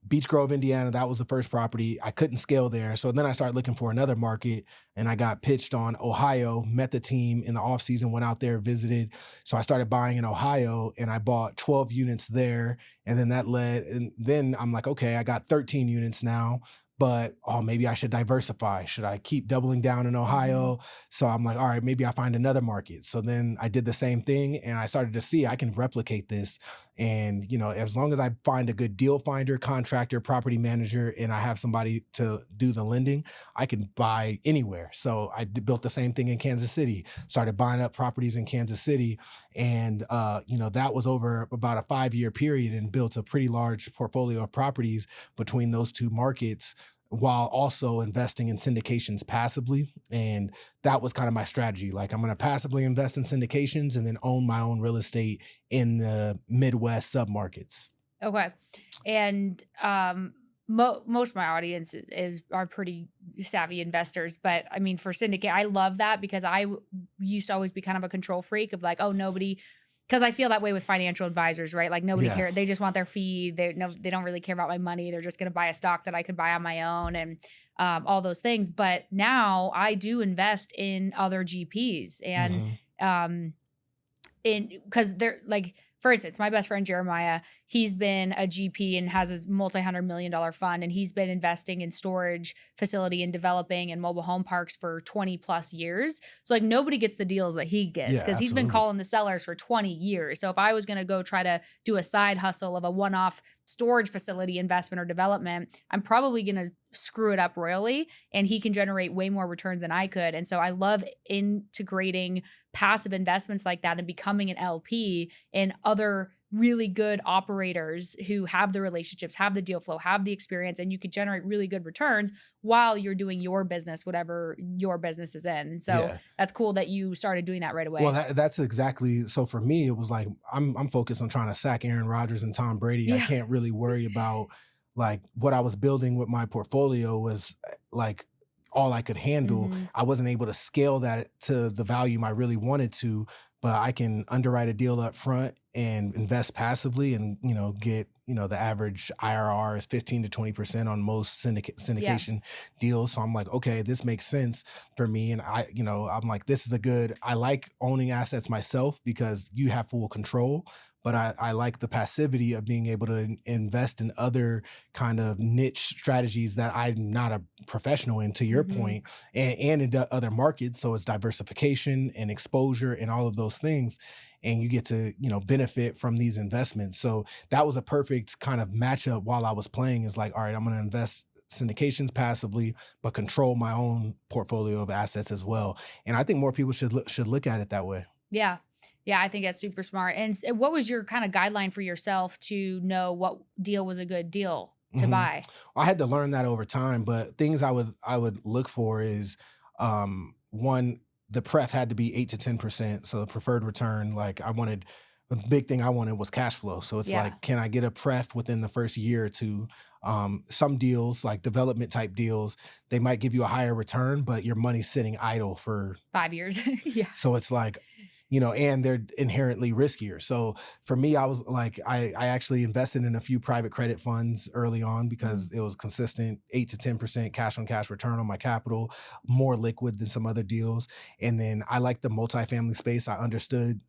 Beech Grove, Indiana. That was the first property. I couldn't scale there. So then I started looking for another market and I got pitched on Ohio, met the team in the off season, went out there, visited. So I started buying in Ohio and I bought 12 units there. And then and then I'm like, okay, I got 13 units now. But oh, maybe I should diversify. Should I keep doubling down in Mhm. Ohio? So I'm like, all right, maybe I find another market. So then I did the same thing and I started to see I can replicate this. And, as long as I find a good deal finder, contractor, property manager, and I have somebody to do the lending, I can buy anywhere. So built the same thing in Kansas City, started buying up properties in Kansas City. And, that was over about a 5-year period and built a pretty large portfolio of properties between those two markets while also investing in syndications passively. And that was kind of my strategy. Like, I'm going to passively invest in syndications and then own my own real estate in the Midwest submarkets. Okay. And most of my audience are pretty savvy investors, but I mean, for syndicate, I love that because used to always be kind of a control freak of like, oh, nobody, because I feel that way with financial advisors, right? Like nobody Yeah. care. They just want their fee. They don't really care about my money. They're just going to buy a stock that I could buy on my own and all those things. But now I do invest in other GPs and Hmm. um, in because they're like, for instance, my best friend Jeremiah, he's been a GP and has his multi-$100 million fund, and he's been investing in storage facility and developing and mobile home parks for 20 plus years. So like nobody gets the deals that he gets Yeah, because he's been absolutely. calling the sellers for 20 years. So if I was going to go try to do a side hustle of a one-off storage facility investment or development, I'm probably going to screw it up royally, and he can generate way more returns than I could. And so I love integrating passive investments like that and becoming an LP in other really good operators who have the relationships, have the deal flow, have the experience, and you could generate really good returns while you're doing your business, whatever your business is in. And so Yeah. that's cool that you started doing that right Well, away. that's exactly. So for me, it was like I'm focused on trying to sack Aaron Rodgers and Tom Brady. I Yeah. can't really worry about like what I was building with my portfolio was like all I could handle. Hmm. I wasn't able to scale that to the volume I really wanted to, but I can underwrite a deal up front and invest passively and, get, the average IRR is 15 to 20% on most Yeah. syndication deals. So I'm like, okay, this makes sense for me. And I'm like, this is I like owning assets myself because you have full control. But I like the passivity of being able to invest in other kind of niche strategies that I'm not a professional in, to your Hmm. point, and in other markets. So it's diversification and exposure and all of those things. And you get to, benefit from these investments. So that was a perfect kind of matchup while I was playing is like, all right, I'm going to invest syndications passively, but control my own portfolio of assets as well. And I think more people should look at it that way. Yeah. Yeah, I think that's super smart. And what was your kind of guideline for yourself to know what deal was a good deal to Mhm. buy? I had to learn that over time, but things I would look for is one, the pref had to be 8 to 10%. So the preferred return, like the big thing I wanted was cash flow. So it's Yeah. like, can I get a pref within the first year or two? Some deals, like development type deals, they might give you a higher return, but your money's sitting idle for 5 years. Yeah. so it's like, and they're inherently riskier. So for me, I was like, I actually invested in a few private credit funds early on Mhm. because it was consistent 8 to 10% cash on cash return on my capital, more liquid than some other deals. And then I like the multifamily space. I understood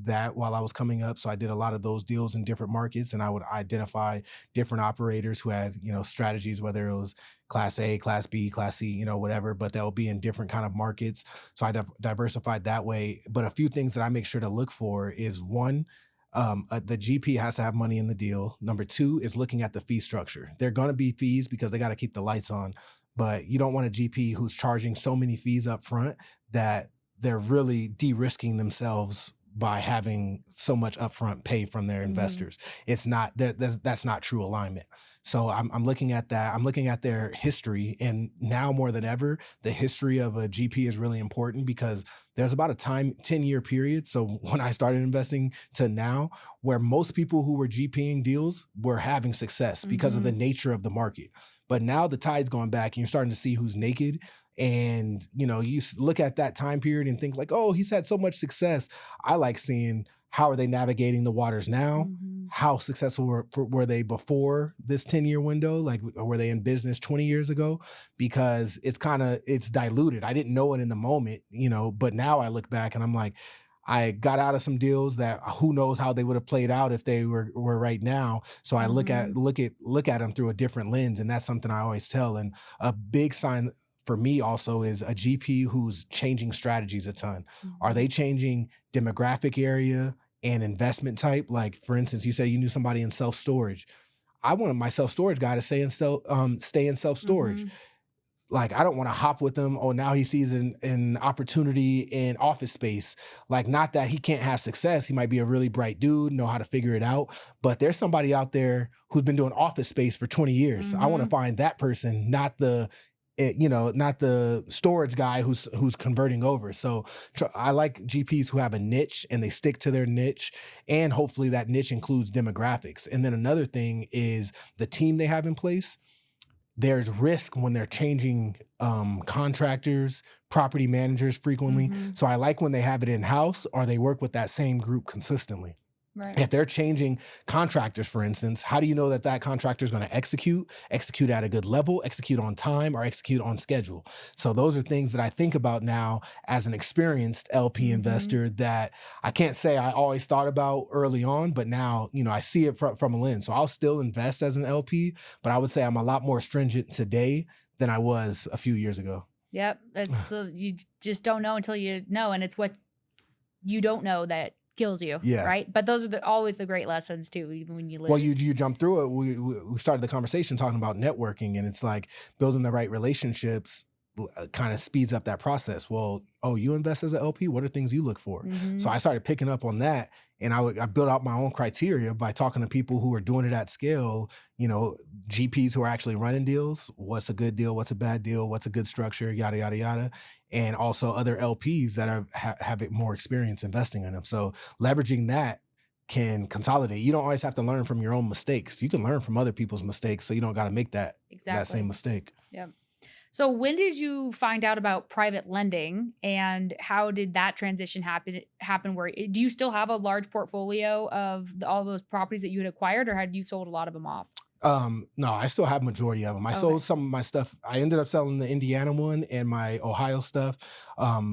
that while I was coming up. So I did a lot of those deals in different markets and I would identify different operators who had, strategies, whether it was class A, class B, class C, whatever, but they'll be in different kind of markets. So I diversified that way. But a few things that I make sure to look for is one, the GP has to have money in the deal. Number two is looking at the fee structure. They're going to be fees because they got to keep the lights on, but you don't want a GP who's charging so many fees up front that they're really de-risking themselves by having so much upfront pay from their Mhm. investors. It's not that's not true alignment. So I'm looking at that. I'm looking at their history, and now more than ever, the history of a GP is really important because there's about a 10-year period. So when I started investing to now, where most people who were GPing deals were having success because of the Mhm. nature of the market. But now the tide's going back, and you're starting to see who's naked. And you look at that time period and think like, oh, he's had so much success. I like seeing how are they navigating the waters now? Mhm. How successful were they before this 10-year window? Like, were they in business 20 years ago? Because it's diluted. I didn't know it in the moment, but now I look back and I'm like, I got out of some deals that who knows how they would have played out if they were right now. So I Mhm. look at them through a different lens, and that's something I always tell. And a big sign for me also is a GP who's changing strategies a ton. Are Mhm. they changing demographic area and investment type? Like, for instance, you said you knew somebody in self storage. I wanted my self storage guy to stay in self storage. Mhm. Like, I don't want to hop with him. Oh, now he sees an opportunity in office space. Like, not that he can't have success. He might be a really bright dude, know how to figure it out. But there's somebody out there who's been doing office space for 20 years. I want to Mhm. find that person, not the storage guy who's converting over. So I like GPs who have a niche and they stick to their niche, and hopefully that niche includes demographics. And then another thing is the team they have in place. There's risk when they're changing contractors, property managers frequently. Mhm. So I like when they have it in house or they work with that same group consistently. Right. If they're changing contractors, for instance, how do you know that that contractor is going to execute at a good level, execute on time, or execute on schedule? So those are things that I think about now as an experienced LP Mhm. investor that I can't say I always thought about early on, but now, I see it from a lens. So I'll still invest as an LP, but I would say I'm a lot more stringent today than I was a few years ago. Yep. You just don't know until you know, and it's what you don't know that kills you, Yeah. right? But those are always the great lessons too, even when you Well, lose. you jump through it. We started the conversation talking about networking, and it's like building the right relationships kind of speeds up that process. Well, oh, you invest as an LP. What are things you look for? So Mhm. I started picking up on that, and I built out my own criteria by talking to people who are doing it at scale. GPs who are actually running deals. What's a good deal? What's a bad deal? What's a good structure? Yada yada yada. And also other LPs that have more experience investing in them. So leveraging that can consolidate. You don't always have to learn from your own mistakes. You can learn from other people's mistakes, so you don't got to make that same Exactly. mistake. Yep. So when did you find out about private lending, and how did that transition happen where do you still have a large portfolio of all those properties that you had acquired, or had you sold a lot of them off? No, I still have majority of them. I Okay. sold some of my stuff. I ended up selling the Indiana one and my Ohio stuff,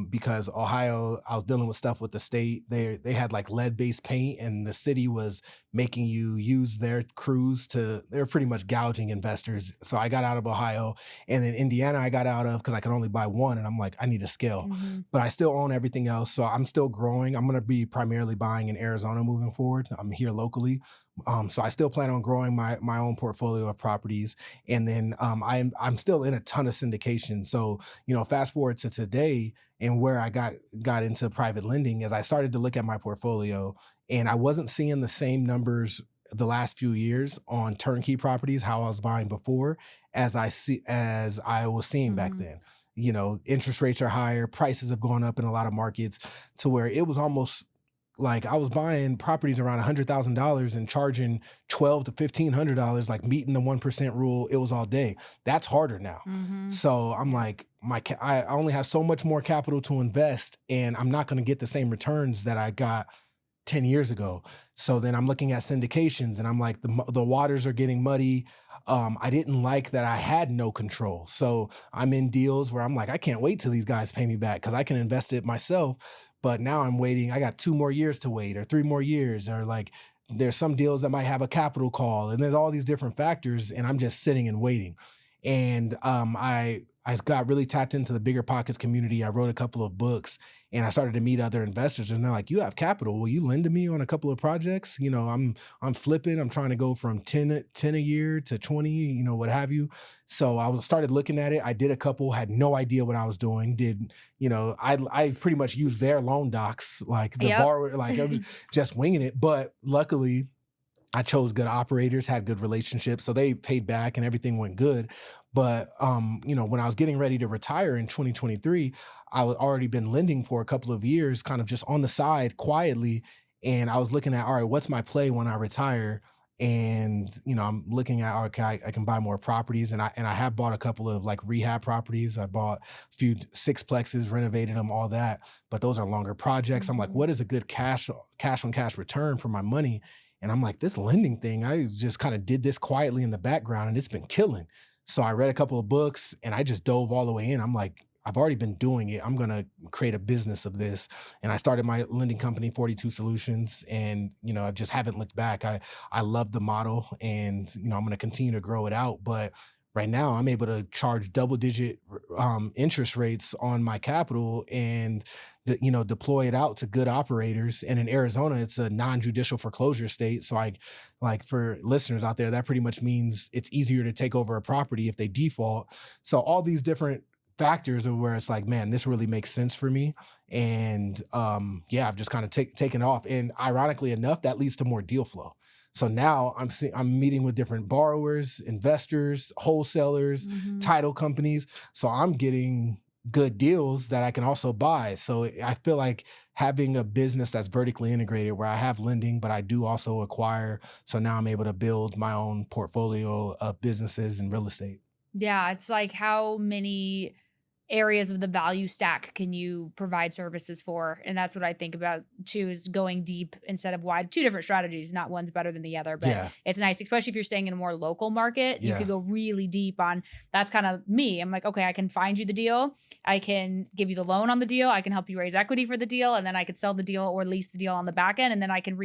because Ohio, I was dealing with stuff with the state. They had like lead-based paint, and the city was making you use their crews to. They're pretty much gouging investors. So I got out of Ohio, and then Indiana I got out of because I could only buy one, and I'm like, I need a scale. Mhm. But I still own everything else, so I'm still growing. I'm gonna be primarily buying in Arizona moving forward. I'm here locally. So I still plan on growing my own portfolio of properties, and then I'm still in a ton of syndication. So fast forward to today, and where I got into private lending is I started to look at my portfolio, and I wasn't seeing the same numbers the last few years on turnkey properties how I was buying before as I was seeing back Mhm. then. Interest rates are higher, prices have gone up in a lot of markets to where it was almost like I was buying properties around $100,000 and charging $1,200 to $1,500, like meeting the 1% rule. It was all day. That's harder now. Mhm. So I'm Yeah. like, I only have so much more capital to invest, and I'm not going to get the same returns that I got 10 years ago. So then I'm looking at syndications, and I'm like, the waters are getting muddy. I didn't like that I had no control. So I'm in deals where I'm like, I can't wait till these guys pay me back because I can invest it myself. But now I'm waiting. I got 2 more years to wait, or 3 more years, or like there's some deals that might have a capital call, and there's all these different factors, and I'm just sitting and waiting. And I got really tapped into the Bigger Pockets community. I wrote a couple of books, and I started to meet other investors, and they're like, "You have capital. Will you lend to me on a couple of projects? I'm flipping. I'm trying to go from 10 a year to 20, what have you." So started looking at it. I did a couple, had no idea what I was doing. I pretty much used their loan docs, like the Yep. borrower, like I was just winging it. But luckily, I chose good operators, had good relationships, so they paid back and everything went good. But when I was getting ready to retire in 2023, I was already been lending for a couple of years, kind of just on the side quietly. And I was looking at, all right, what's my play when I retire? and I'm looking at, okay, I can buy more properties, and I have bought a couple of like rehab properties. I bought a few sixplexes, renovated them, all that, but those are longer projects. I'm like, Mhm. what is a good cash on cash return for my money? And I'm like, this lending thing, I just kind of did this quietly in the background, and it's been killing. So I read a couple of books, and I just dove all the way in. I'm like, I've already been doing it. I'm gonna create a business of this. And I started my lending company, 42 Solutions, and I just haven't looked back. I love the model, and I'm going to continue to grow it out. But right now, I'm able to charge double digit interest rates on my capital, and deploy it out to good operators. And in Arizona, it's a non-judicial foreclosure state. So I like, for listeners out there, that pretty much means it's easier to take over a property if they default. So all these different factors are where it's like, man, this really makes sense for me. And yeah, I've just kind of taken off. And ironically enough, that leads to more deal flow. So now I'm meeting with different borrowers, investors, wholesalers, Mhm. title companies. So I'm getting good deals that I can also buy. So I feel like having a business that's vertically integrated, where I have lending, but I do also acquire. So now I'm able to build my own portfolio of businesses and real estate. Yeah, it's like how many areas of the value stack can you provide services for? And that's what I think about too, is going deep instead of wide. Two different strategies, not one's better than the other, but Yeah. it's nice, especially if you're staying in a more local market. You could Yeah. go really deep on. That's kind of me. I'm like, okay, I can find you the deal. I can give you the loan on the deal. I can help you raise equity for the deal, and then I could sell the deal or lease the deal on the back end, and then I could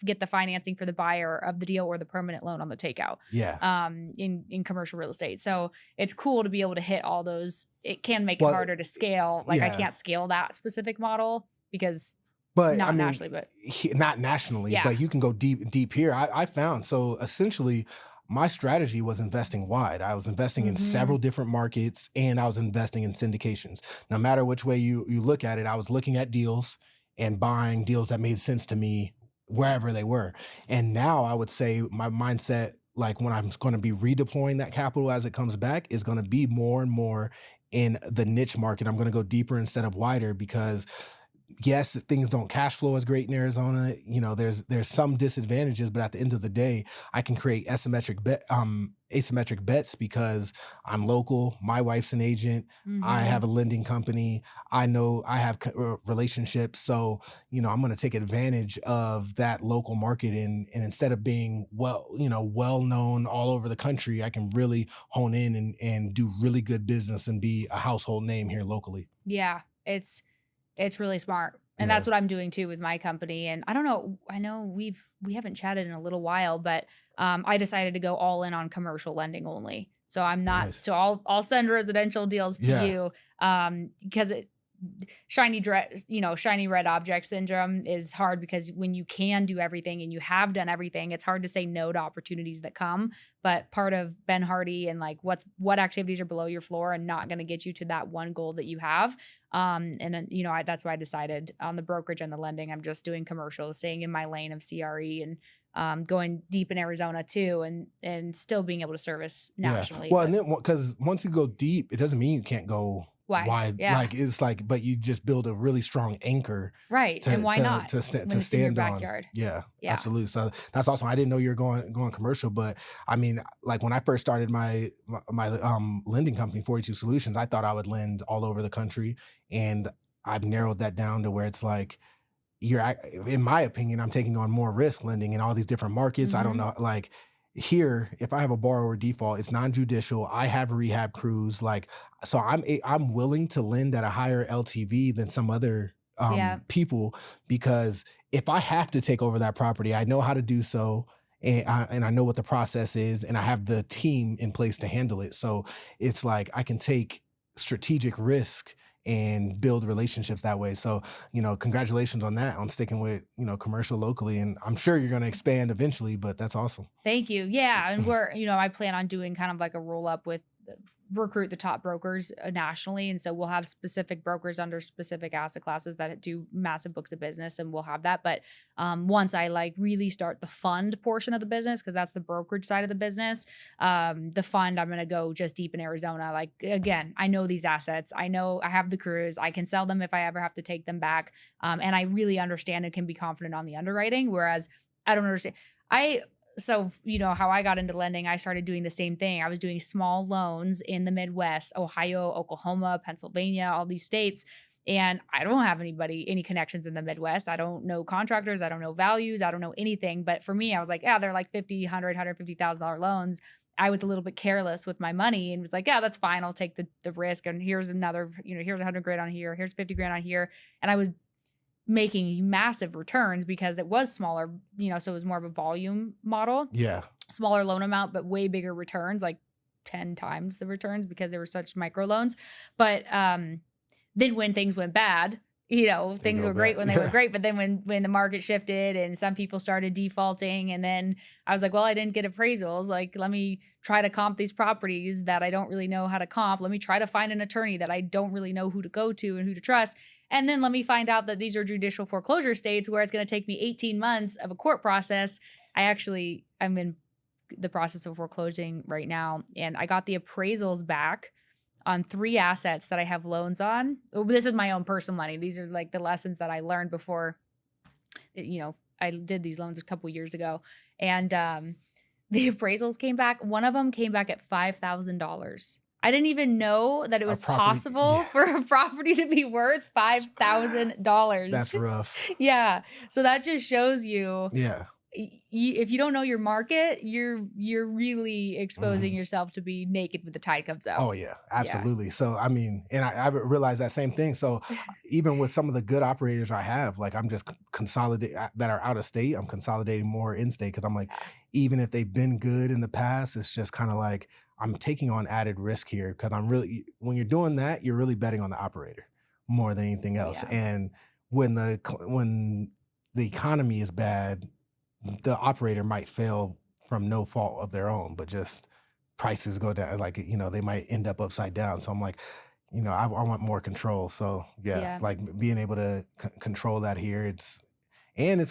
get the financing for the buyer of the deal or the permanent loan on the takeout. Yeah. In commercial real estate. So it's cool to be able to hit all those. It can make it Well, harder to scale. Like I yeah. can't scale that specific model because But I not mean, nationally, but not nationally, yeah. but you can go deep here. I found, so essentially, my strategy was investing wide. I was investing in Hmm. several different markets, and I was investing in syndications. No matter which way you look at it, I was looking at deals and buying deals that made sense to me wherever they were. And now I would say my mindset, like when I'm going to be redeploying that capital as it comes back, is going to be more and more in the niche market. I'm going to go deeper instead of wider, because yes, things don't cash flow as great in Arizona. There's some disadvantages, but at the end of the day, I can create asymmetric bets, because I'm local. My wife's an agent. I Hmm. have a lending company. I know I have relationships. So, I'm going to take advantage of that local market, and instead of being well known all over the country, I can really hone in and do really good business and be a household name here locally. Yeah. It's really smart. And Yeah. that's what I'm doing too with my company. And I don't know, I know we haven't chatted in a little while, but I decided to go all in on commercial lending only. So I'm not, Nice. so I'll send residential deals to Yeah. you because shiny red object syndrome is hard, because when you can do everything and you have done everything, it's hard to say no to opportunities that come. But part of Ben Hardy and like what activities are below your floor and not going to get you to that one goal that you have. And then, that's why I decided on the brokerage and the lending, I'm just doing commercial, staying in my lane of CRE, and going deep in Arizona too, and still being able to service Yeah. nationally. Well, and But then because once you go deep, it doesn't mean you can't go why? wide. Yeah. Like, it's like, but you just build a really strong anchor Right. And to why to not to st- when to it's in your stand on. backyard? Yeah, Yeah. absolutely. So that's awesome. I didn't know you were going commercial, but I mean, like when I first started my lending company, 42 Solutions, I thought I would lend all over the country, and I've narrowed that down to where it's like, in my opinion, I'm taking on more risk lending in all these different markets. I don't Hmm. know, like here, if I have a borrower default, it's non-judicial. I have rehab crews, like, so I'm willing to lend at a higher LTV than some other Yeah. people, because if I have to take over that property, I know how to do so. And I know what the process is, and I have the team in place to handle it. So it's like I can take strategic risk and build relationships that way. So, congratulations on that, on sticking with, commercial locally. And I'm sure you're going to expand eventually, but that's awesome. Thank you. Yeah. And I plan on doing kind of like a roll up with recruit the top brokers nationally. And so we'll have specific brokers under specific asset classes that do massive books of business, and we'll have that. But once I like really start the fund portion of the business, because that's the brokerage side of the business, the fund, I'm going to go just deep in Arizona. Like, again, I know these assets. I know I have the crews. I can sell them if I ever have to take them back. And I really understand and can be confident on the underwriting. Whereas I don't understand. I So, how I got into lending, I started doing the same thing. I was doing small loans in the Midwest, Ohio, Oklahoma, Pennsylvania, all these states. And I don't have any connections in the Midwest. I don't know contractors. I don't know values. I don't know anything. But for me, I was like, yeah, they're like 50, 100, $150,000 loans. I was a little bit careless with my money and was like, yeah, that's fine. I'll take the risk. And here's another, here's 100 grand on here. Here's 50 grand on here. And I was making massive returns because it was smaller, so it was more of a volume model. Yeah. Smaller loan amount, but way bigger returns, like 10 times the returns because they were such micro loans. But then when things went bad, things were great when they were great. But then when the market shifted and some people started defaulting, and then I was like, well, I didn't get appraisals. Like, let me try to comp these properties that I don't really know how to comp. Let me try to find an attorney that I don't really know who to go to and who to trust. And then let me find out that these are judicial foreclosure states where it's going to take me 18 months of a court process. I'm in the process of foreclosing right now. And I got the appraisals back on 3 assets that I have loans on. This is my own personal money. These are like the lessons that I learned before, I did these loans a couple years ago. And the appraisals came back. One of them came back at $5,000. I didn't even know that it was possible for a property to be worth $5,000. That's rough. Yeah. So that just shows you. Yeah. If you don't know your market, you're really exposing yourself to be naked when the tide comes out. Oh yeah, absolutely. Yeah. So, and I realized that same thing. So even with some of the good operators I have, like I'm just consolidating that are out of state. I'm consolidating more in state because I'm like, even if they've been good in the past, it's just kind of like I'm taking on added risk here because when you're doing that, you're really betting on the operator more than anything else. Yeah. And when the economy is bad, the operator might fail from no fault of their own, but just prices go down. Like, they might end up upside down. So I'm like, I want more control. So like being able to control that here, it's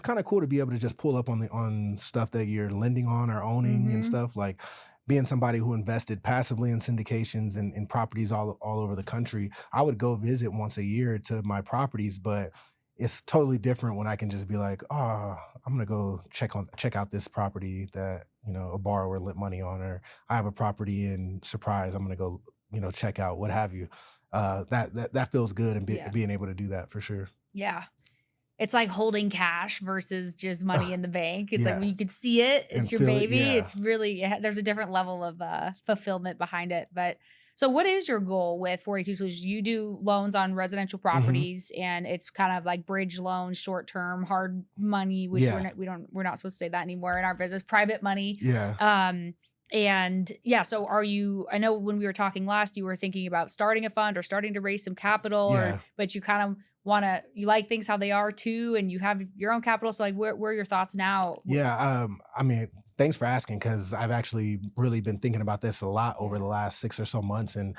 kind of cool to be able to just pull up on stuff that you're lending on or owning and stuff. Like being somebody who invested passively in syndications and in properties all over the country, I would go visit once a year to my properties, but it's totally different when I can just be like, oh, I'm going to go check out this property that, a borrower lent money on, or I have a property in Surprise. I'm going to go, check out, what have you. That feels good, and being able to do that for sure. Yeah. It's like holding cash versus just money in the bank. It's like when you could see it, it's your baby. It's really, there's a different level of fulfillment behind it. But so what is your goal with 42 Solutions? You do loans on residential properties, and it's kind of like bridge loans, short-term, hard money, which we're not supposed to say that anymore in our business, private money. Yeah. So I know when we were talking last, you were thinking about starting a fund or starting to raise some capital, but you kind of you like things how they are too, and you have your own capital. So like, where are your thoughts now? Yeah. Thanks for asking, because I've actually really been thinking about this a lot over the last 6 or so months, and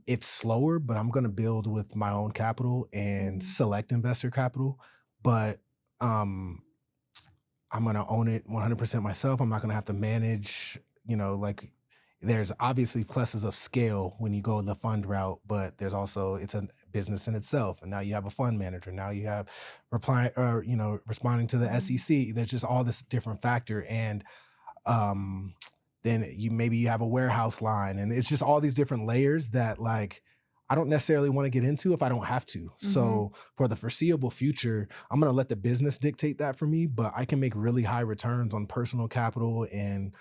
it's slower, but I'm going to build with my own capital and select investor capital, but I'm going to own it 100% myself. I'm not going to have to manage, like there's obviously pluses of scale when you go the fund route, but there's also, it's a business in itself. And now you have a fund manager. Now you have responding to the SEC. There's just all this different factor. And then you have a warehouse line, and it's just all these different layers that like, I don't necessarily want to get into if I don't have to. So for the foreseeable future, I'm going to let the business dictate that for me, but I can make really high returns on personal capital and,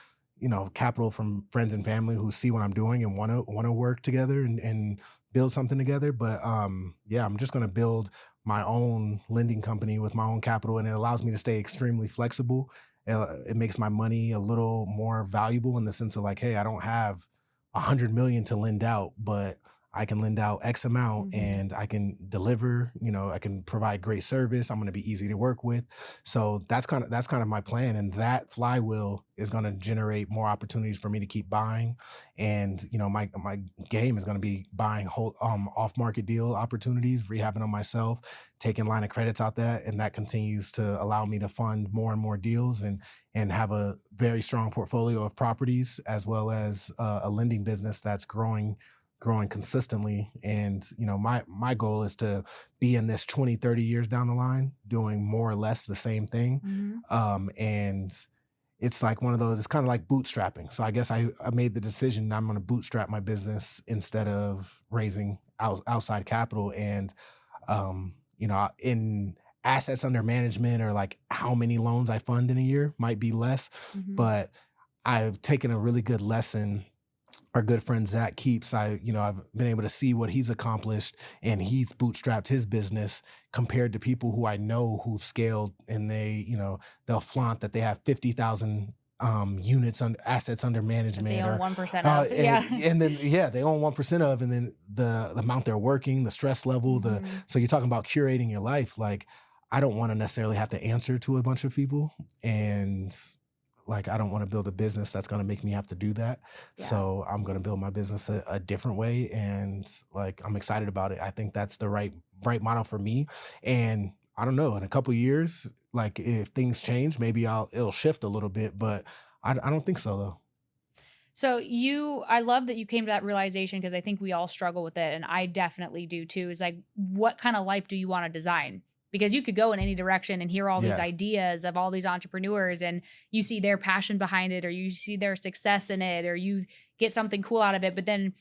capital from friends and family who see what I'm doing and want to work together and build something together. But I'm just going to build my own lending company with my own capital, and it allows me to stay extremely flexible. It makes my money a little more valuable in the sense of like, hey, I don't have 100 million to lend out, but I can lend out X amount and I can deliver, I can provide great service. I'm going to be easy to work with. So that's kind of my plan. And that flywheel is going to generate more opportunities for me to keep buying. And, my game is going to be buying off market deal opportunities, rehabbing on myself, taking line of credits out that. And that continues to allow me to fund more and more deals and have a very strong portfolio of properties, as well as a lending business that's growing consistently. And, my goal is to be in this 20, 30 years down the line, doing more or less the same thing. And it's like one of those, it's kind of like bootstrapping. So I guess I made the decision I'm going to bootstrap my business instead of raising outside capital. And, in assets under management, or like how many loans I fund in a year might be less, Mhm. but I've taken a really good lesson. Our good friend Zach Keeps, I've been able to see what he's accomplished, and he's bootstrapped his business compared to people who I know who've scaled, and they'll flaunt that they have 50,000 units on assets under That they management, own or 1% of. Yeah. and then yeah, they own 1% of, and then the amount they're working, the stress level, Mhm. so you're talking about curating your life. Like, I don't want to necessarily have to answer to a bunch of people, and like, I don't want to build a business that's going to make me have to do that. Yeah. So I'm going to build my business a different way. And like, I'm excited about it. I think that's the right model for me. And I don't know, in a couple years, like, if things change, maybe it'll shift a little bit, but I don't think so though. So I love that you came to that realization, because I think we all struggle with it, and I definitely do too. Is like, what kind of life do you want to design? Because you could go in any direction and hear all these Yeah. ideas of all these entrepreneurs, and you see their passion behind it, or you see their success in it, or you get something cool out of it. But then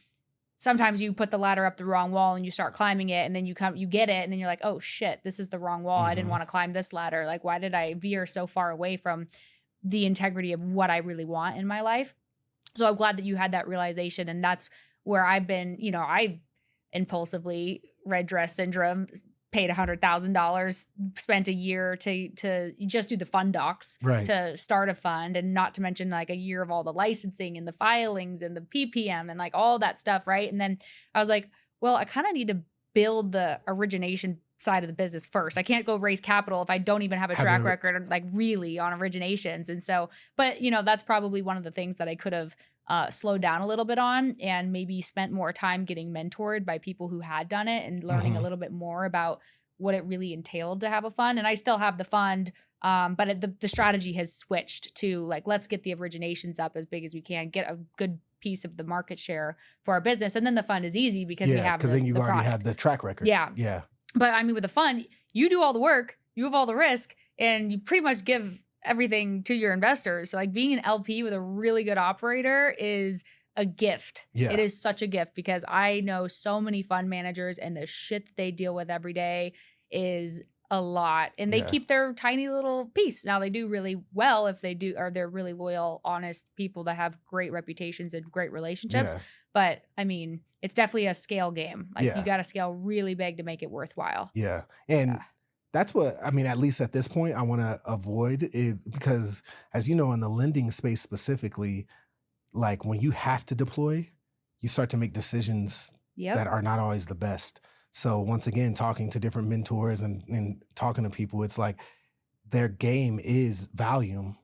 sometimes you put the ladder up the wrong wall and you start climbing it, and then you get it, and then you're like, oh shit, this is the wrong wall. I didn't Hmm. want to climb this ladder. Like, why did I veer so far away from the integrity of what I really want in my life? So I'm glad that you had that realization. And that's where I've been, I impulsively red dress syndrome, paid $100,000, spent a year to just do the fund docs Right. to start a fund, and not to mention like a year of all the licensing and the filings and the PPM and like all that stuff. Right. And then I was like, well, I kind of need to build the origination side of the business first. I can't go raise capital if I don't even have a Have track you, record like really on originations. And so, but that's probably one of the things that I could have slowed down a little bit on, and maybe spent more time getting mentored by people who had done it and learning a mhm. little bit more about what it really entailed to have a fund. And I still have the fund, but the strategy has switched to like, let's get the originations up as big as we can, get a good piece of the market share for our business, and then the fund is easy because we Yeah. have Cause then you've the already had product. the track record. Yeah. Yeah. But I mean, with a fund, you do all the work, you have all the risk, and you pretty much give everything to your investors. So, like, being an LP with a really good operator is a gift. It Yeah. is such a gift, because I know so many fund managers, and the shit that they deal with every day is a lot. And they Yeah. keep their tiny little piece. Now, they do really well if they do, or they're really loyal, honest people that have great reputations and great relationships. Yeah. But I mean, it's definitely a scale game. Like, you Yeah. got to scale really big to make it worthwhile. Yeah. And Yeah. that's what I mean, at least at this point, I want to avoid is because, as you know, in the lending space specifically, like, when you have to deploy, you start to make decisions Yep. that are not always the best. So once again, talking to different mentors and talking to people, it's like their game is volume.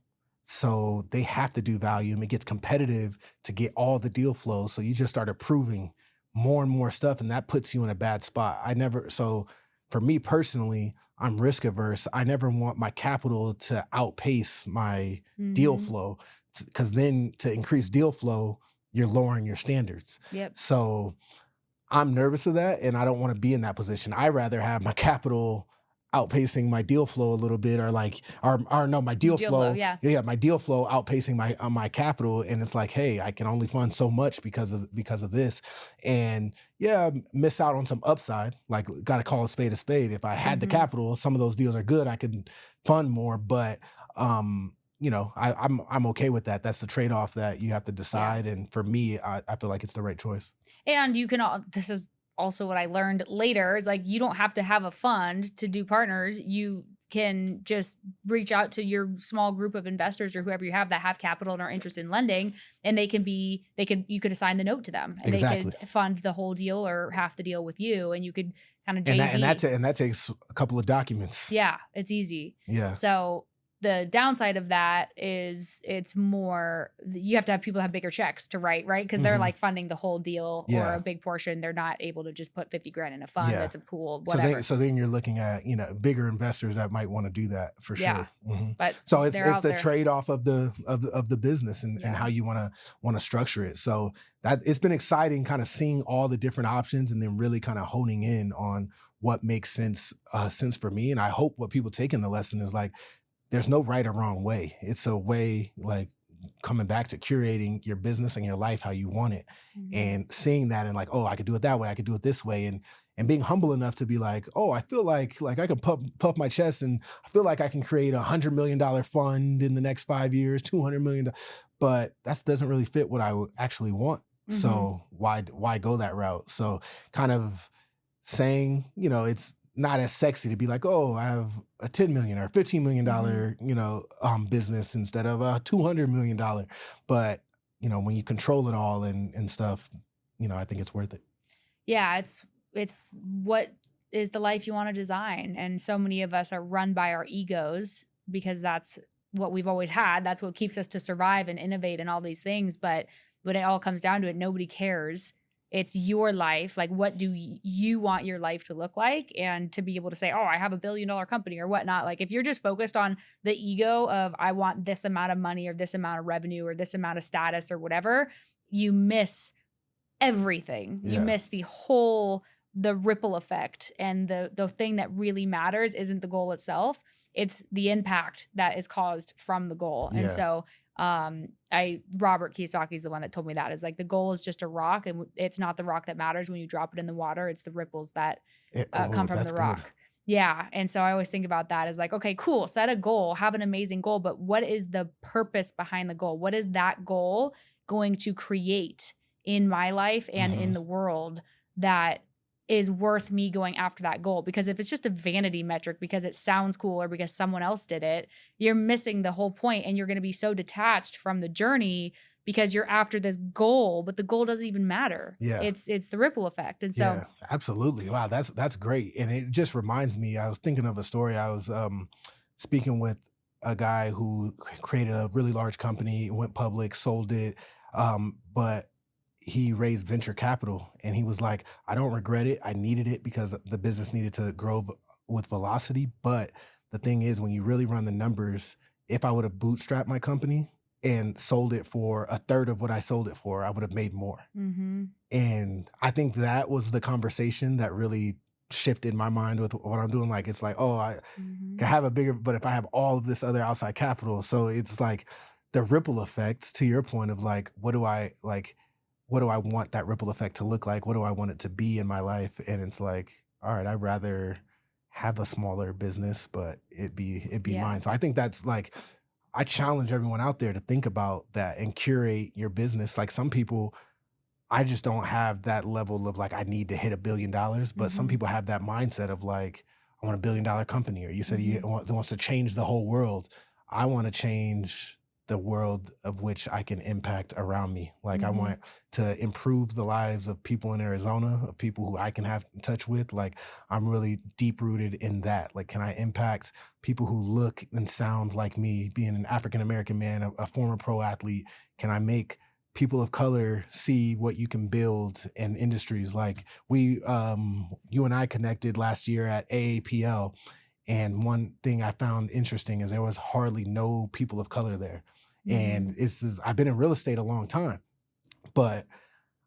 So they have to do volume. It gets competitive to get all the deal flow. So you just start approving more and more stuff, and that puts you in a bad spot. So for me personally, I'm risk averse. I never want my capital to outpace my deal Mhm. flow, because then to increase deal flow, you're lowering your standards. Yep. So I'm nervous of that, and I don't want to be in that position. I rather have my capital outpacing my deal flow a little bit, or like, or no, my deal Deal flow, flow, yeah. yeah, my deal flow outpacing my capital, and it's like, hey, I can only fund so much because of this, and yeah, miss out on some upside. Like, got to call a spade a spade. If I had the Mhm. capital, some of those deals are good. I could fund more, but I'm okay with that. That's the trade off that you have to Yeah. decide, and for me, I feel like it's the right choice. And you can this is also what I learned later, is like, you don't have to have a fund to do partners. You can just reach out to your small group of investors or whoever you have that have capital and are interested in lending, and you could assign the note to them, and they Exactly. could fund the whole deal or half the deal with you, and you could kind of And JV. that takes a couple of documents. Yeah, it's easy. Yeah. So the downside of that is it's more, you have to have people that have bigger checks to write, right? Because they're Mhm. like funding the whole deal or Yeah. a big portion. They're not able to just put 50 grand in a fund Yeah. that's a pool, So whatever. then you're looking at, bigger investors that might want to do that for Yeah. sure. Mhm. But So it's they're out the there. trade off of the business, and Yeah. how you want to structure it. So that it's been exciting, kind of seeing all the different options, and then really kind of honing in on what makes sense for me. And I hope what people take in the lesson is like, there's no right or wrong way. It's a way, like, coming back to curating your business and your life how you want it, Mhm. and seeing that and like, oh, I could do it that way, I could do it this way, and being humble enough to be like, oh, I feel like I can puff my chest, and I feel like I can create $100 million fund in the next 5 years, $200 million, but that doesn't really fit what I would actually want. Mhm. So why go that route? So kind of saying, it's not as sexy to be like, oh, I have a 10 million or Mhm. $15 million, business instead of a $200 million. But, when you control it all and stuff, I think it's worth it. Yeah, it's what is the life you want to design. And so many of us are run by our egos because that's what we've always had. That's what keeps us to survive and innovate and all these things. But when it all comes down to it, nobody cares. It's your life. Like, what do you want your life to look like? And to be able to say, oh, I have $1 billion company or whatnot. Like, if you're just focused on the ego of, I want this amount of money or this amount of revenue or this amount of status or whatever, you miss everything. You Yeah. miss the ripple effect, and the thing that really matters isn't the goal itself. It's the impact that is caused from the goal. And Yeah. so I Robert Kiyosaki is the one that told me that, is like, the goal is just a rock, and it's not the rock that matters when you drop it in the water. It's the ripples that Oh, come from that's the good. rock. Yeah. And so I always think about that as like, okay, cool, set a goal, have an amazing goal, but what is the purpose behind the goal? What is that goal going to create in my life and in Hmm. the world that is worth me going after that goal? Because if it's just a vanity metric because it sounds cool or because someone else did it, you're missing the whole point, and you're going to be so detached from the journey because you're after this goal, but the goal doesn't even matter. Yeah. It's the ripple effect. And so Yeah, absolutely. Wow, that's great. And it just reminds me, I was thinking of a story. I was speaking with a guy who created a really large company, went public, sold it, but he raised venture capital, and he was like, I don't regret it. I needed it because the business needed to grow with velocity, but the thing is, when you really run the numbers, if I would have bootstrapped my company and sold it for a third of what I sold it for, I would have made more. mhm. And I think that was the conversation that really shifted my mind with what I'm doing. Like, it's like, oh, I can Mhm. have a bigger, but if I have all of this other outside capital, so it's like the ripple effect, to your point of like, what do I like? What do I want that ripple effect to look like? What do I want it to be in my life? And it's like, all right, I'd rather have a smaller business, but it be Yeah. mine. So I think that's like, I challenge everyone out there to think about that and curate your business. Like, some people, I just don't have that level of like, I need to hit $1 billion. But some Mhm. people have that mindset of like, I want $1 billion company, or you said Mhm. wants to change the whole world. I want to change the world of which I can impact around me. Like, I Mhm. want to improve the lives of people in Arizona, of people who I can have touch with. Like, I'm really deep rooted in that. Like, can I impact people who look and sound like me, being an African American man, a former pro athlete? Can I make people of color see what you can build in industries? Like, you and I connected last year at AAPL, and one thing I found interesting is there was hardly no people of color there. And Mhm. I've been in real estate a long time, but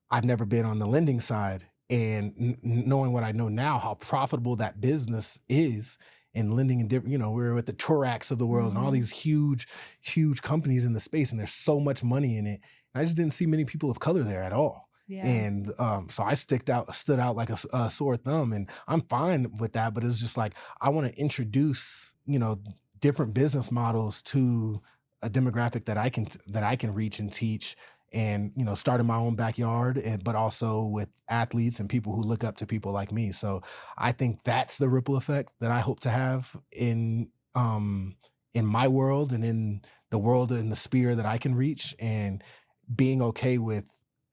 I've never been on the lending side. And knowing what I know now, how profitable that business is in lending and different, we're with the Turax of the world and all Mhm. these huge, huge companies in the space, and there's so much money in it. And I just didn't see many people of color there at all. Yeah. And so I stood out like a sore thumb, and I'm fine with that. But it's just like, I want to introduce, different business models to a demographic that I can reach and teach, and start in my own backyard, and but also with athletes and people who look up to people like me. So I think that's the ripple effect that I hope to have in my world and in the world and the sphere that I can reach, and being okay with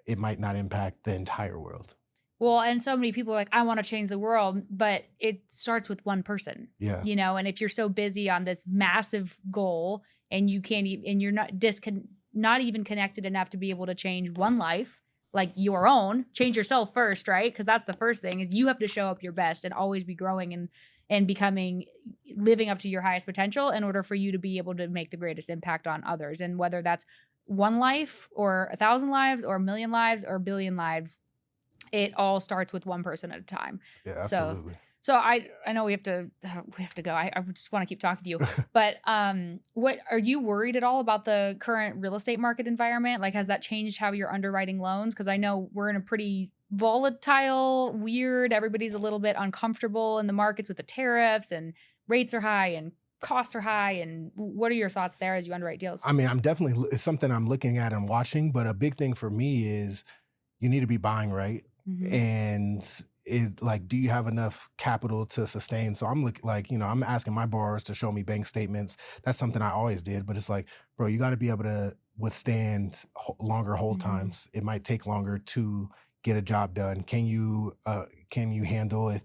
it might not impact the entire world. Well, and so many people are like, I want to change the world, but it starts with one person, Yeah. and if you're so busy on this massive goal and you can't even, and you're not even connected enough to be able to change one life, like your own, change yourself first, right? Because that's the first thing, is you have to show up your best and always be growing and becoming, living up to your highest potential in order for you to be able to make the greatest impact on others. And whether that's one life or 1,000 lives or 1,000,000 lives or 1,000,000,000 lives, it all starts with one person at a time. Yeah, So absolutely. So I know we have to go. I just want to keep talking to you. But what are you worried at all about the current real estate market environment? Like has that changed how you're underwriting loans? Because I know we're in a pretty volatile, weird, everybody's a little bit uncomfortable in the markets with the tariffs and rates are high and costs are high. And what are your thoughts there as you underwrite deals? I mean, I'm definitely it's something I'm looking at and watching, but a big thing for me is you need to be buying right. Hmm. And it like, do you have enough capital to sustain? So I'm looking like, I'm asking my borrowers to show me bank statements. That's something I always did, but it's like, bro, you got to be able to withstand longer hold Hmm. times. It might take longer to get a job done. Can you handle if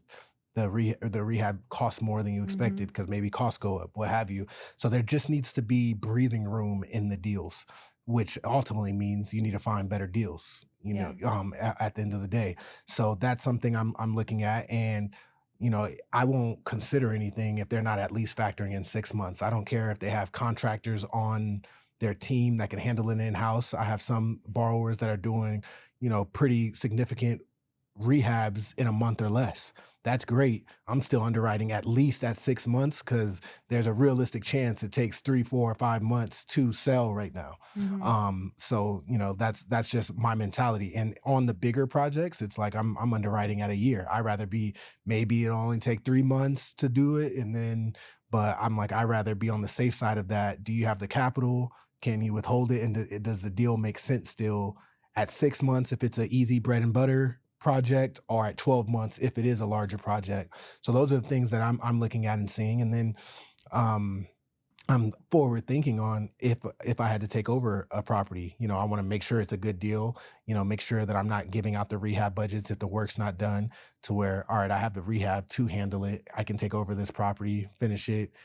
the rehab costs more than you expected Hmm. because maybe costs go up, what have you. So there just needs to be breathing room in the deals, which ultimately means you need to find better deals, Yeah. at the end of the day. So that's something I'm looking at. And, I won't consider anything if they're not at least factoring in 6 months. I don't care if they have contractors on their team that can handle it in house. I have some borrowers that are doing, pretty significant rehabs in a month or less. That's great. I'm still underwriting at least at 6 months because there's a realistic chance it takes 3, 4, or 5 months to sell right now. Hmm. So that's just my mentality. And on the bigger projects, it's like I'm underwriting at a year. I rather be maybe it'll only take 3 months to do it, and then but I'm like I rather be on the safe side of that. Do you have the capital? Can you withhold it? And does the deal make sense still at 6 months if it's an easy bread and butter project, or at 12 months if it is a larger project? So those are the things that I'm looking at and seeing. And then um I'm forward thinking on if I had to take over a property, I want to make sure it's a good deal, make sure that I'm not giving out the rehab budgets if the work's not done, to where, all right, I have the rehab to handle it. I can take over this property, finish it,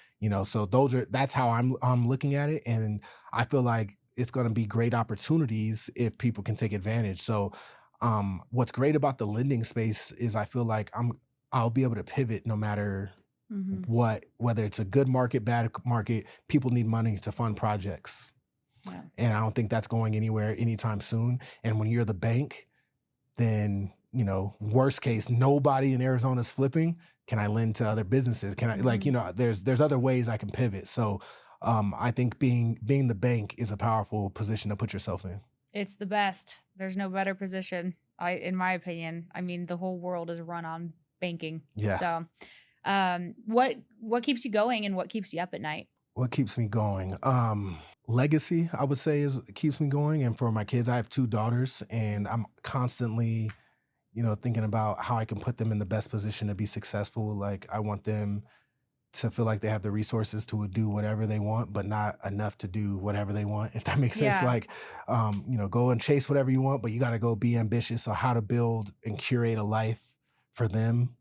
so that's how I'm looking at it. And I feel like it's going to be great opportunities if people can take advantage. So what's great about the lending space is I feel like I'll be able to pivot no matter Hmm. whether it's a good market, bad market. People need money to fund projects, Yeah. and I don't think that's going anywhere anytime soon. And when you're the bank, then worst case, nobody in Arizona is flipping. Can I lend to other businesses? Can I, like, Hmm. there's other ways I can pivot. So I think being the bank is a powerful position to put yourself in. It's the best. There's no better position, in my opinion. I mean, the whole world is run on banking. Yeah. So, what keeps you going and what keeps you up at night? What keeps me going? Legacy, I would say, is keeps me going. And for my kids, I have two daughters, and I'm constantly, thinking about how I can put them in the best position to be successful. Like I want them to feel like they have the resources to do whatever they want, but not enough to do whatever they want, if that makes sense. Yeah. Like, go and chase whatever you want, but you got to go be ambitious. So how to build and curate a life for them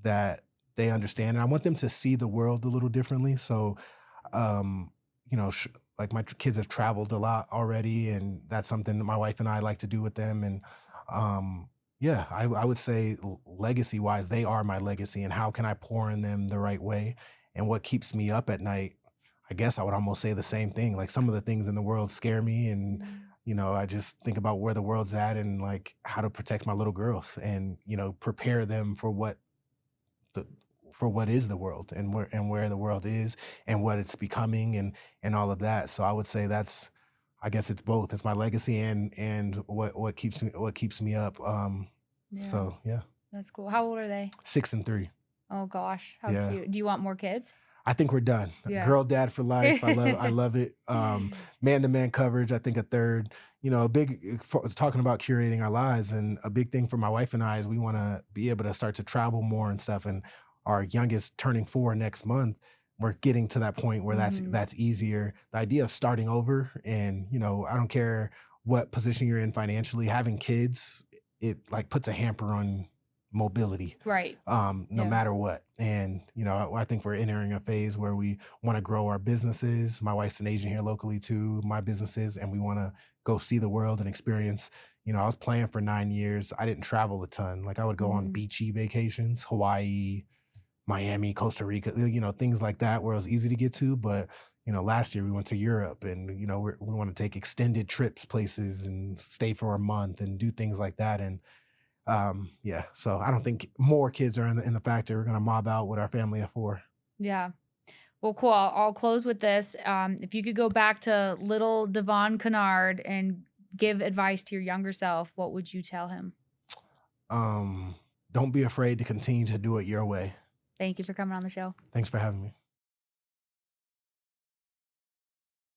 that they understand. And I want them to see the world a little differently. So, um, like my kids have traveled a lot already, and that's something that my wife and I like to do with them. And yeah, I would say legacy wise, they are my legacy. And how can I pour in them the right way? And what keeps me up at night? I guess I would almost say the same thing. Like some of the things in the world scare me, and Mhm. I just think about where the world's at and like how to protect my little girls and prepare them the for what is the world, and where the world is and what it's becoming, and all of that. So I would say that's, I guess it's both. It's my legacy and what keeps me up. Yeah, So yeah, that's cool. How old are they? 6 and 3. Oh gosh, how Yeah. cute. Do you want more kids? I think we're done. Yeah. Girl dad for life. I love it. Man to man coverage. I think a third, a big talking about curating our lives, and a big thing for my wife and I is we want to be able to start to travel more and stuff. And our youngest turning 4 next month, we're getting to that point where that's Mhm. that's easier. The idea of starting over, and I don't care what position you're in financially, having kids, it like puts a hamper on mobility, Right. no Yeah. matter what. And, I think we're entering a phase where we want to grow our businesses. My wife's an agent here locally too, my businesses, and we want to go see the world and experience. I was playing for 9 years. I didn't travel a ton. Like I would go on Mhm. beachy vacations, Hawaii, Miami, Costa Rica, things like that where it was easy to get to. But, last year we went to Europe, and, we want to take extended trips places and stay for a month and do things like that. And Yeah, so I don't think more kids are in the factor. We're gonna mob out with our family of four. Yeah. Well, cool. I'll close with this. If you could go back to little Devon Kennard and give advice to your younger self, what would you tell him? Don't be afraid to continue to do it your way. Thank you for coming on the show. Thanks for having me.